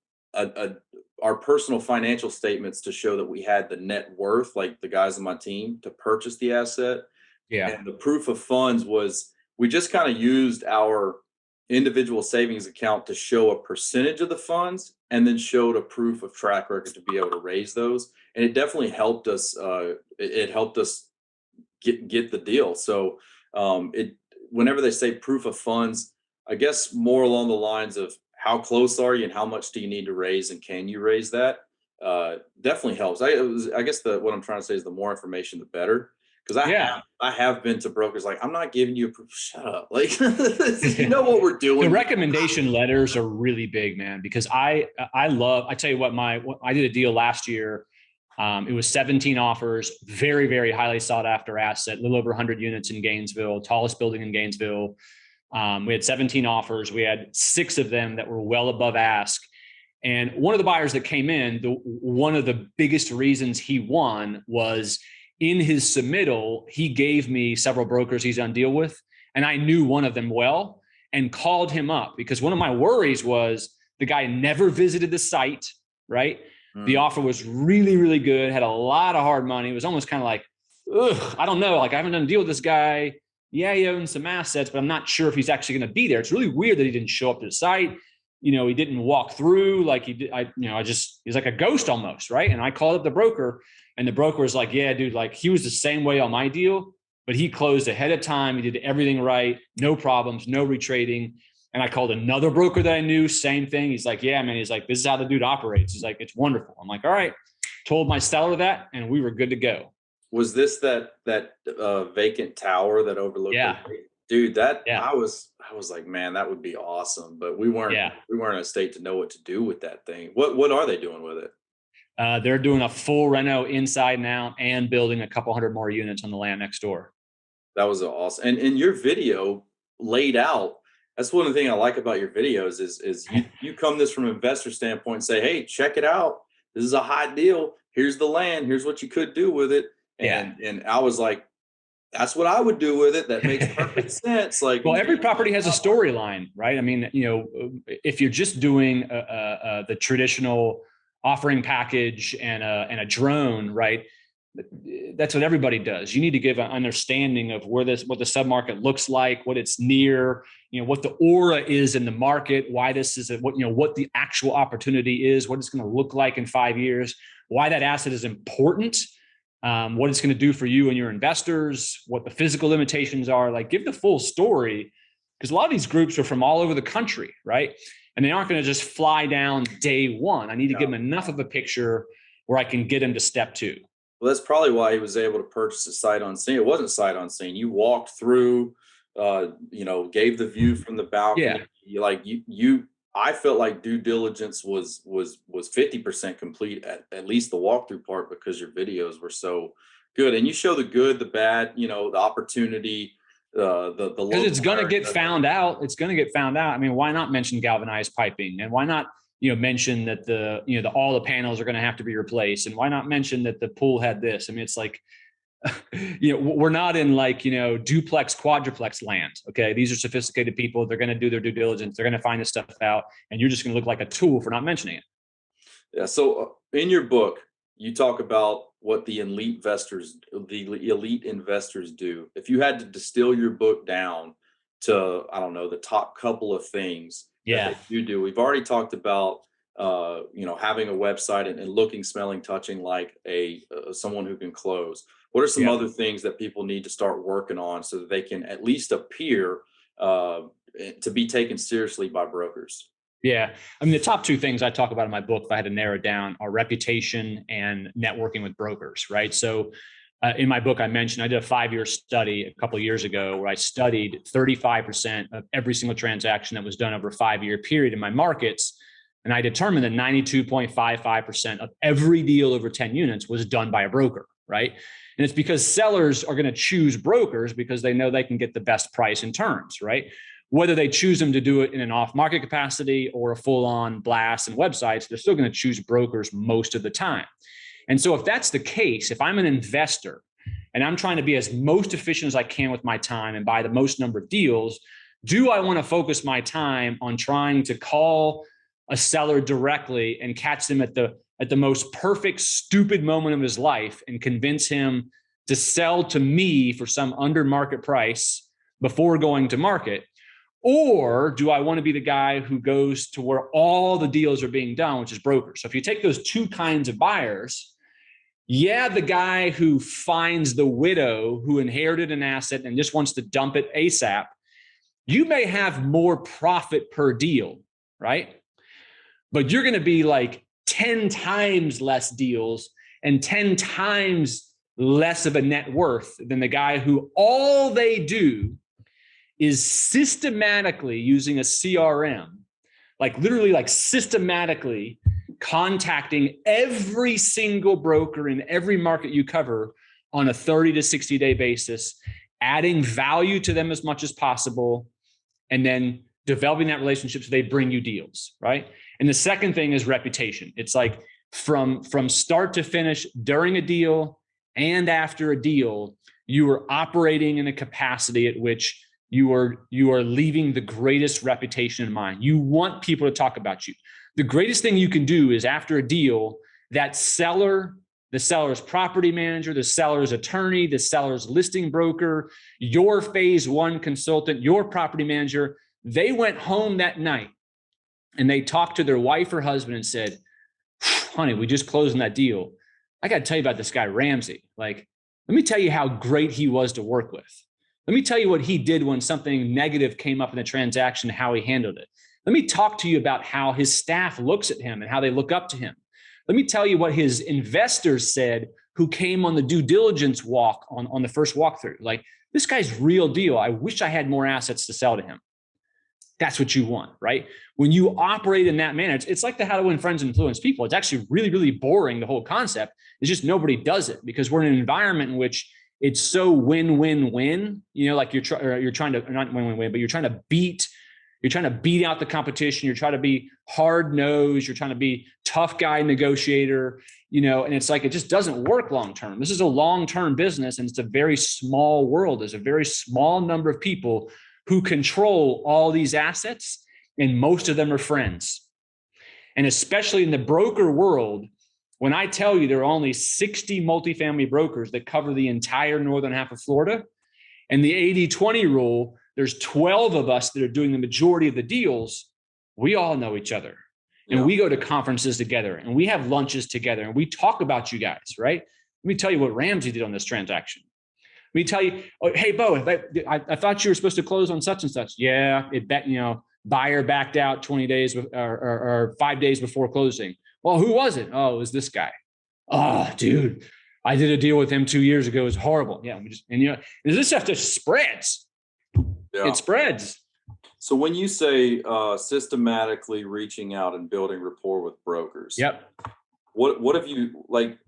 personal financial statements to show that we had the net worth, like the guys on my team, to purchase the asset. Yeah. And the proof of funds was, we just kind of used our individual savings account to show a percentage of the funds, and then showed a proof of track record to be able to raise those. And it definitely helped us. It helped us get the deal. So whenever they say proof of funds, I guess more along the lines of how close are you and how much do you need to raise and can you raise that? Definitely helps. I guess what I'm trying to say is the more information, the better. Because I have been to brokers like, I'm not giving you a proof. Shut up. Like, you know what we're doing. The recommendation letters are really big, man, because I tell you what, I did a deal last year. It was 17 offers, very, very highly sought after asset, a little over 100 units in Gainesville, tallest building in Gainesville. We had 17 offers. We had 6 of them that were well above ask. And one of the buyers that came in, one of the biggest reasons he won was in his submittal, he gave me several brokers he's on deal with, and I knew one of them well and called him up because one of my worries was the guy never visited the site, right? The offer was really, really good, had a lot of hard money. It was almost kind of like, ugh, I don't know. Like, I haven't done a deal with this guy. Yeah, he owns some assets, but I'm not sure if he's actually going to be there. It's really weird that he didn't show up to the site. He didn't walk through like he did. He's like a ghost almost, right? And I called up the broker, and the broker was like, yeah, dude, like he was the same way on my deal, but he closed ahead of time. He did everything right. No problems, no retrading. And I called another broker that I knew, same thing. He's like, yeah, man. He's like, this is how the dude operates. He's like, it's wonderful. I'm like, all right. Told my seller that, and we were good to go. Was this that vacant tower that overlooked? Yeah. Dude, I was like, man, that would be awesome. But we weren't in a state to know what to do with that thing. What are they doing with it? They're doing a full reno inside and out and building a couple hundred more units on the land next door. That was awesome. And your video laid out, that's one of the things I like about your videos is you come this from an investor standpoint and say, hey, check it out. This is a hot deal. Here's the land. Here's what you could do with it. And I was like, that's what I would do with it. That makes perfect sense. Like, well, every property has a storyline, right? I mean, if you're just doing the traditional offering package and a drone, right? that's what everybody does. You need to give an understanding of what the submarket looks like, what it's near, what the aura is in the market, why this is what the actual opportunity is, what it's going to look like in 5 years, why that asset is important, what it's going to do for you and your investors, what the physical limitations are. Like, give the full story, because a lot of these groups are from all over the country, right? And they aren't going to just fly down day one. I need to give them enough of a picture where I can get them to step two. Well, that's probably why he was able to purchase a sight unseen. It wasn't sight unseen. You walked through, gave the view from the balcony. Yeah. I felt like due diligence was 50% complete at least the walkthrough part, because your videos were so good, and you show the good, the bad, the opportunity, the because it's going to get found out. It's going to get found out. I mean, why not mention galvanized piping, and why not mention that all the panels are going to have to be replaced, and why not mention that the pool had this? I mean, it's like, we're not in duplex, quadruplex land. Okay. These are sophisticated people. They're going to do their due diligence. They're going to find this stuff out, and you're just going to look like a tool for not mentioning it. Yeah. So in your book, you talk about what the elite investors do. If you had to distill your book down to, I don't know, the top couple of things that you do, we've already talked about, having a website and looking, smelling, touching like someone who can close. What are some other things that people need to start working on so that they can at least appear to be taken seriously by brokers? Yeah. I mean, the top two things I talk about in my book, if I had to narrow it down, are reputation and networking with brokers, right? So in my book, I mentioned I did a 5-year study a couple of years ago where I studied 35% of every single transaction that was done over a 5-year period in my markets. And I determined that 92.55% of every deal over 10 units was done by a broker, right? And it's because sellers are going to choose brokers because they know they can get the best price and terms, right? Whether they choose them to do it in an off-market capacity or a full-on blast and websites, they're still going to choose brokers most of the time. And so if that's the case, if I'm an investor and I'm trying to be as most efficient as I can with my time and buy the most number of deals, do I want to focus my time on trying to call a seller directly and catch them at the most perfect, stupid moment of his life and convince him to sell to me for some under market price before going to market? Or do I want to be the guy who goes to where all the deals are being done, which is brokers? So if you take those two kinds of buyers, the guy who finds the widow who inherited an asset and just wants to dump it ASAP, you may have more profit per deal, right? But you're going to be like 10 times less deals and 10 times less of a net worth than the guy who all they do is systematically using a CRM, literally systematically contacting every single broker in every market you cover on a 30 to 60 day basis, adding value to them as much as possible, and then developing that relationship so they bring you deals, right? And the second thing is reputation. It's like from start to finish, during a deal and after a deal, you are operating in a capacity at which you are leaving the greatest reputation in mind. You want people to talk about you. The greatest thing you can do is, after a deal, that seller, the seller's property manager, the seller's attorney, the seller's listing broker, your phase one consultant, your property manager, they went home that night and they talked to their wife or husband and said, honey, we just closed on that deal. I got to tell you about this guy, Ramsey. Let me tell you how great he was to work with. Let me tell you what he did when something negative came up in the transaction, how he handled it. Let me talk to you about how his staff looks at him and how they look up to him. Let me tell you what his investors said who came on the due diligence walk on the first walkthrough. This guy's real deal. I wish I had more assets to sell to him. That's what you want, right? When you operate in that manner, it's like the How to Win Friends and Influence People. It's actually really, really boring, the whole concept. It's just nobody does it because we're in an environment in which it's so win-win-win. You're trying to not win-win-win, but you're trying to beat out the competition. You're trying to be hard-nosed. You're trying to be tough guy negotiator, and it's like, it just doesn't work long-term. This is a long-term business, and it's a very small world. There's a very small number of people who control all these assets, and most of them are friends. And especially in the broker world, When I tell you there are only 60 multifamily brokers that cover the entire northern half of Florida, and the 80-20 rule, there's 12 of us that are doing the majority of the deals, we all know each other. And we go to conferences together and we have lunches together and we talk about you guys, right? Let me tell you what Ramsey did on this transaction. Let me tell you, oh, hey, Beau, I thought you were supposed to close on such and such. Yeah, buyer backed out 20 days or 5 days before closing. Well, who was it? Oh, it was this guy. Oh, dude, I did a deal with him 2 years ago. It was horrible. Yeah, this stuff just spreads. Yeah. It spreads. So when you say systematically reaching out and building rapport with brokers, yep. What have you, like,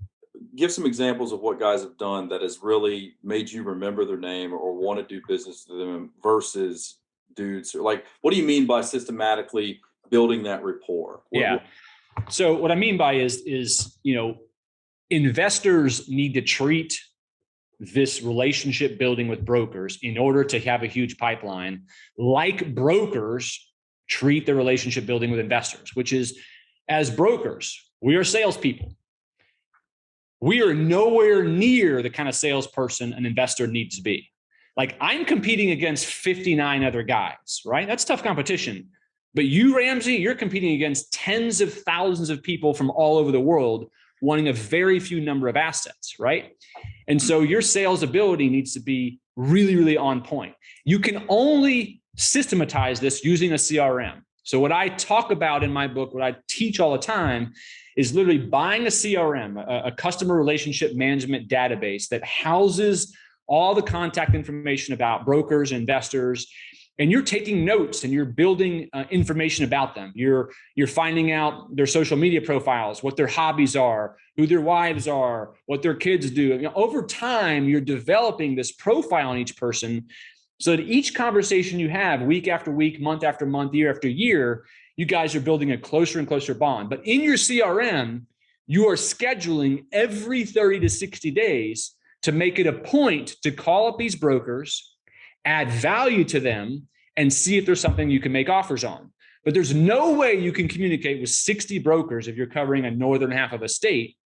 give some examples of what guys have done that has really made you remember their name or want to do business with them versus dudes? Like, what do you mean by systematically building that rapport? So what I mean by is investors need to treat this relationship building with brokers in order to have a huge pipeline, like brokers treat the relationship building with investors, which is, as brokers, we are salespeople. We are nowhere near the kind of salesperson an investor needs to be. Like, I'm competing against 59 other guys, right? That's tough competition. But you, Ramsey, you're competing against tens of thousands of people from all over the world wanting a very few number of assets, right? And so your sales ability needs to be really, really on point. You can only systematize this using a CRM. So what I talk about in my book, what I teach all the time, is literally buying a CRM, a customer relationship management database that houses all the contact information about brokers, investors, and you're taking notes and you're building information about them. You're finding out their social media profiles, what their hobbies are, who their wives are, what their kids do. Over time, you're developing this profile on each person so that each conversation you have week after week, month after month, year after year, you guys are building a closer and closer bond. But in your CRM, you are scheduling every 30 to 60 days to make it a point to call up these brokers, add value to them, and see if there's something you can make offers on. But there's no way you can communicate with 60 brokers if you're covering a northern half of a state,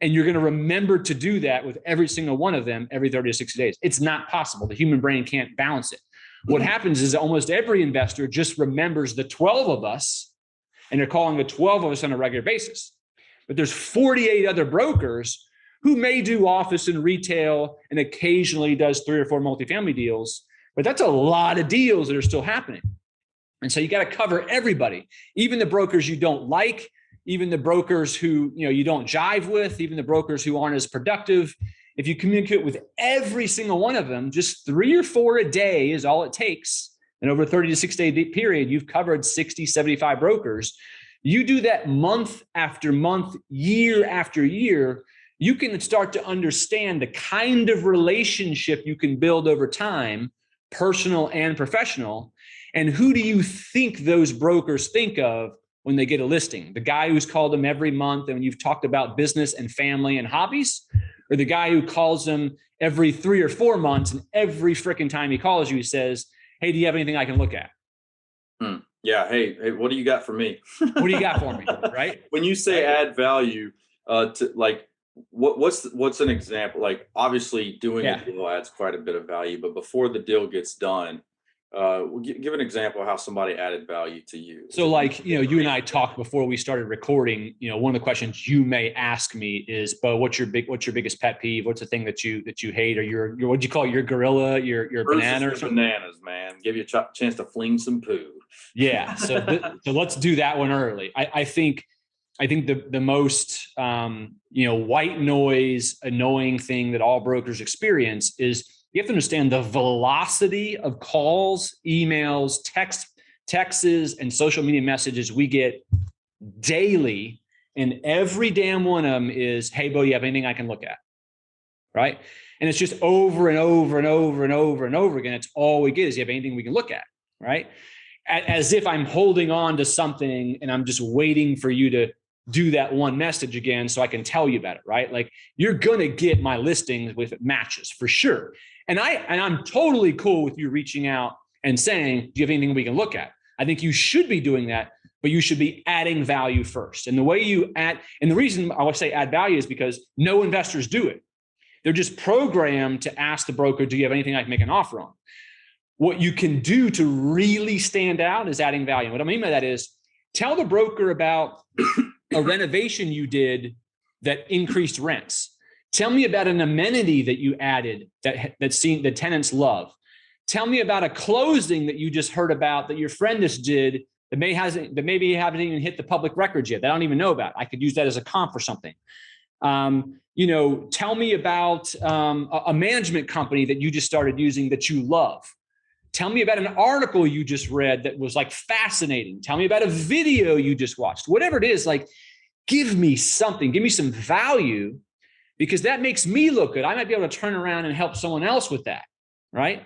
and you're going to remember to do that with every single one of them every 30 to 60 days. It's not possible. The human brain can't balance it. What happens is almost every investor just remembers the 12 of us, and they're calling the 12 of us on a regular basis. But there's 48 other brokers who may do office and retail and occasionally does 3 or 4 multifamily deals, but that's a lot of deals that are still happening. And so you got to cover everybody, even the brokers you don't like, even the brokers who you don't jive with, even the brokers who aren't as productive. If you communicate with every single one of them, just 3 or 4 a day is all it takes. And over a 30 to 60 day period, you've covered 60, 75 brokers. You do that month after month, year after year, you can start to understand the kind of relationship you can build over time, personal and professional. And who do you think those brokers think of when they get a listing? The guy who's called them every month and you've talked about business and family and hobbies? Or the guy who calls them every 3 or 4 months and every freaking time he calls you, he says, hey, do you have anything I can look at? Yeah. Hey, what do you got for me? What do you got for me? Right? When you say add value, to like, what's an example? Like, obviously doing a deal adds quite a bit of value, but before the deal gets done, give an example of how somebody added value to you. So like, you and I talked before we started recording, one of the questions you may ask me is, Beau, what's your biggest pet peeve? What's the thing that you hate? Or your what'd you call it? Your gorilla, your banana or something? Bananas, man. Give you a chance to fling some poo. Yeah. So let's do that one early. I think the most, white noise, annoying thing that all brokers experience is you have to understand the velocity of calls, emails, texts, and social media messages we get daily. And every damn one of them is, hey, Beau, you have anything I can look at? Right. And it's just over and over and over and over and over again. It's all we get is, you have anything we can look at? Right. As if I'm holding on to something and I'm just waiting for you to do that one message again so I can tell you about it, right? Like, you're going to get my listings with matches for sure. And I'm totally cool with you reaching out and saying, do you have anything we can look at? I think you should be doing that, but you should be adding value first. And the way you add, and the reason I would say add value is because no investors do it. They're just programmed to ask the broker, do you have anything I can make an offer on? What you can do to really stand out is adding value. What I mean by that is tell the broker about a renovation you did that increased rents. Tell me about an amenity that you added that the tenants love. Tell me about a closing that you just heard about that your friend just did that maybe you haven't even hit the public records yet that I don't even know about. I could use that as a comp for something. Tell me about a management company that you just started using that you love. Tell me about an article you just read that was like fascinating. Tell me about a video you just watched. Whatever it is, like, give me something, give me some value, because that makes me look good. I might be able to turn around and help someone else with that, right?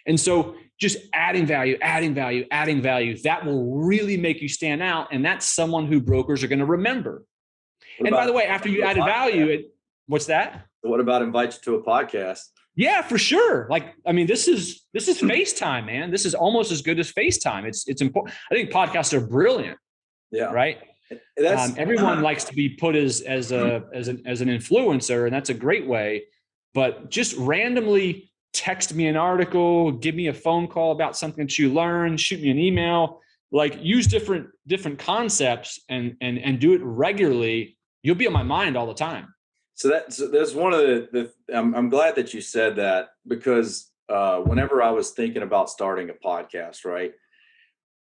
And so just adding value, that will really make you stand out. And that's someone who brokers are going to remember. And by the way, after you added value, what's that? What about invite you to a podcast? Yeah, for sure. Like, I mean, this is FaceTime, man. This is almost as good as FaceTime. It's important. I think podcasts are brilliant. Yeah. Right. Everyone likes to be put as an influencer, and that's a great way. But just randomly text me an article, give me a phone call about something that you learned, shoot me an email. Like, use different concepts and do it regularly. You'll be on my mind all the time. So there's one of the I'm glad that you said that, because whenever I was thinking about starting a podcast, right,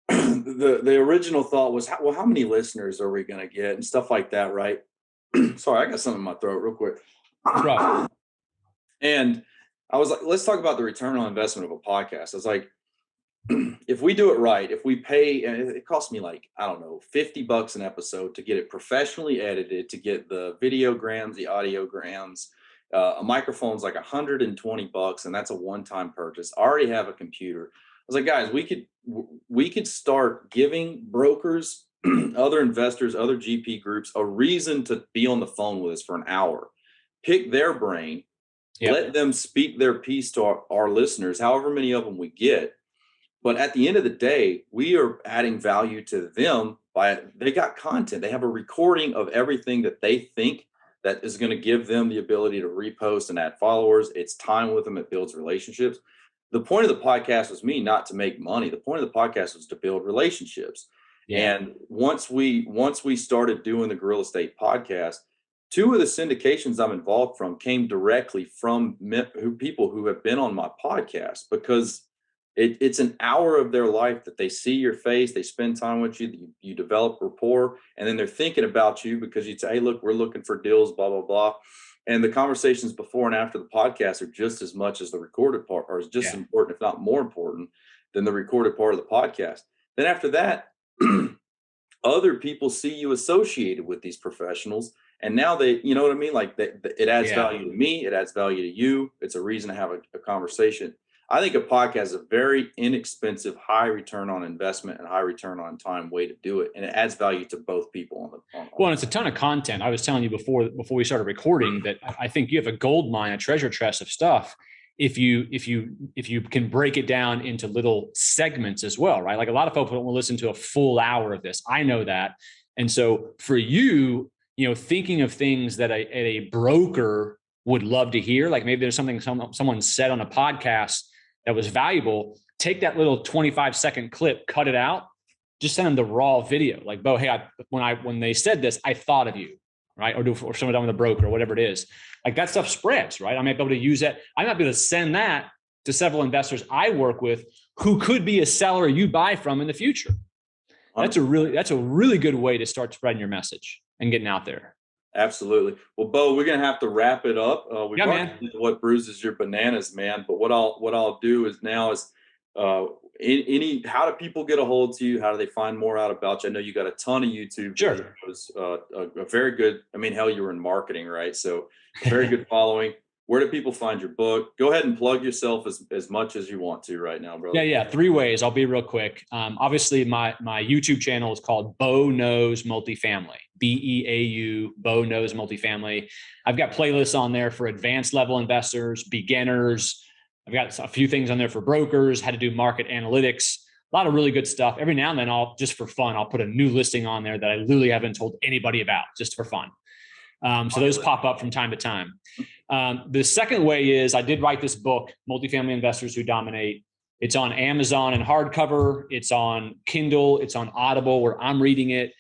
the original thought was, how many listeners are we going to get and stuff like that, right? Sorry, I got something in my throat real quick. Right. And I was like, let's talk about the return on investment of a podcast. I was like, if we do it right, if we pay, and it costs me like, I don't know, $50 an episode to get it professionally edited, to get the videograms, the audiograms, a microphone's like $120, and that's a one-time purchase. I already have a computer. I was like, guys, we could start giving brokers, other investors, other GP groups a reason to be on the phone with us for an hour, pick their brain, let them speak their piece to our listeners, however many of them we get. But at the end of the day, we are adding value to them they got content. They have a recording of everything that they think that is going to give them the ability to repost and add followers. It's time with them. It builds relationships. The point of the podcast was not to make money. The point of the podcast was to build relationships. Yeah. And once we started doing the Real Estate podcast, 2 of the syndications I'm involved from came directly from people who have been on my podcast, because it's an hour of their life that they see your face, they spend time with you, you develop rapport, and then they're thinking about you because you say, hey, look, we're looking for deals, blah, blah, blah. And the conversations before and after the podcast are just as much as the recorded part, or is just as important, if not more important, than the recorded part of the podcast. Then after that, other people see you associated with these professionals. And now they, you know what I mean? Like it adds value to me. It adds value to you. It's a reason to have a conversation. I think a podcast is a very inexpensive, high return on investment and high return on time way to do it. And it adds value to both people. Well, it's a ton of content. I was telling you before we started recording that I think you have a gold mine, a treasure chest of stuff. If you can break it down into little segments as well, right? Like, a lot of folks don't want to listen to a full hour of this. I know that. And so for you, thinking of things that a broker would love to hear, like maybe there's something someone said on a podcast that was valuable, take that little 25-second clip, cut it out, just send them the raw video. Like, Beau, hey, when they said this, I thought of you, right? Or someone done with a broker or whatever it is. Like, that stuff spreads, right? I might be able to use that. I might be able to send that to several investors I work with who could be a seller you buy from in the future. That's a really good way to start spreading your message and getting out there. Absolutely. Well, Beau, we're going to have to wrap it up. We've already what bruises your bananas, man. But what I'll do is how do people get a hold to you? How do they find more out about you? I know you got a ton of YouTube. Sure. Videos, a very good, hell, you were in marketing, right? So very good following. Where do people find your book? Go ahead and plug yourself as much as you want to right now, brother. Yeah. 3 ways. I'll be real quick. Obviously, my YouTube channel is called Beau Knows Multifamily. BEAU, Beau Knows Multifamily. I've got playlists on there for advanced level investors, beginners. I've got a few things on there for brokers, how to do market analytics. A lot of really good stuff. Every now and then just for fun, I'll put a new listing on there that I literally haven't told anybody about, just for fun. So those pop up from time to time. The second way is I did write this book, Multifamily Investors Who Dominate. It's on Amazon and hardcover. It's on Kindle. It's on Audible, where I'm reading it.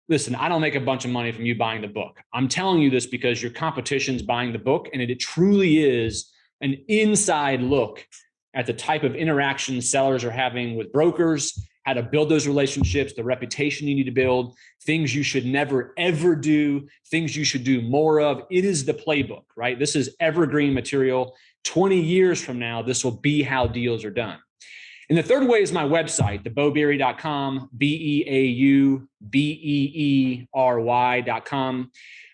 Listen, I don't make a bunch of money from you buying the book. I'm telling you this because your competition's buying the book, and it truly is an inside look at the type of interactions sellers are having with brokers, how to build those relationships, the reputation you need to build, things you should never, ever do, things you should do more of. It is the playbook, right? This is evergreen material. 20 years from now, this will be how deals are done. And the third way is my website, thebeaubeery.com, BEAUBEERY.com.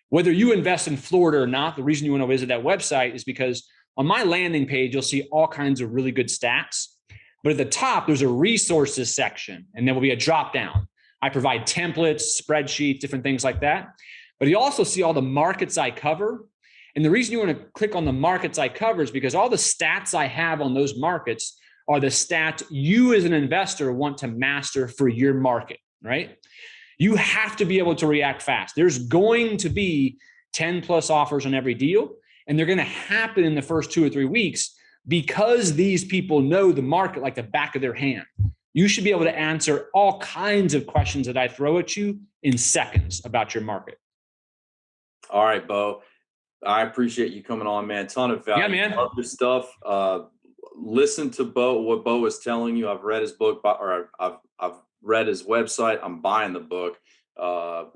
Whether you invest in Florida or not, the reason you want to visit that website is because on my landing page, you'll see all kinds of really good stats. But at the top, there's a resources section, and there will be a drop down. I provide templates, spreadsheets, different things like that. But you also see all the markets I cover. And the reason you want to click on the markets I cover is because all the stats I have on those markets are the stats you as an investor want to master for your market, right? You have to be able to react fast. There's going to be 10 plus offers on every deal, and they're going to happen in the first 2 or 3 weeks because these people know the market like the back of their hand. You should be able to answer all kinds of questions that I throw at you in seconds about your market. All right, Beau. I appreciate you coming on, man. Ton of value. Yeah, man. Love this stuff. Listen to Beau, what Beau is telling you. I've read his book, or I've read his website. I'm buying the book.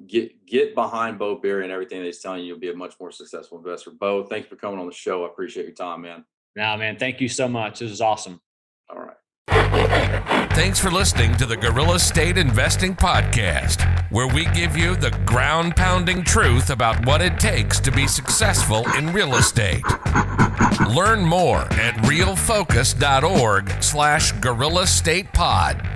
Get behind Beau Beery and everything that he's telling you. You'll be a much more successful investor. Beau, thanks for coming on the show. I appreciate your time, man. No, man. Thank you so much. This is awesome. All right. Thanks for listening to the Gorilla State Investing Podcast, where we give you the ground-pounding truth about what it takes to be successful in real estate. Learn more at realfocus.org/Gorilla State Pod.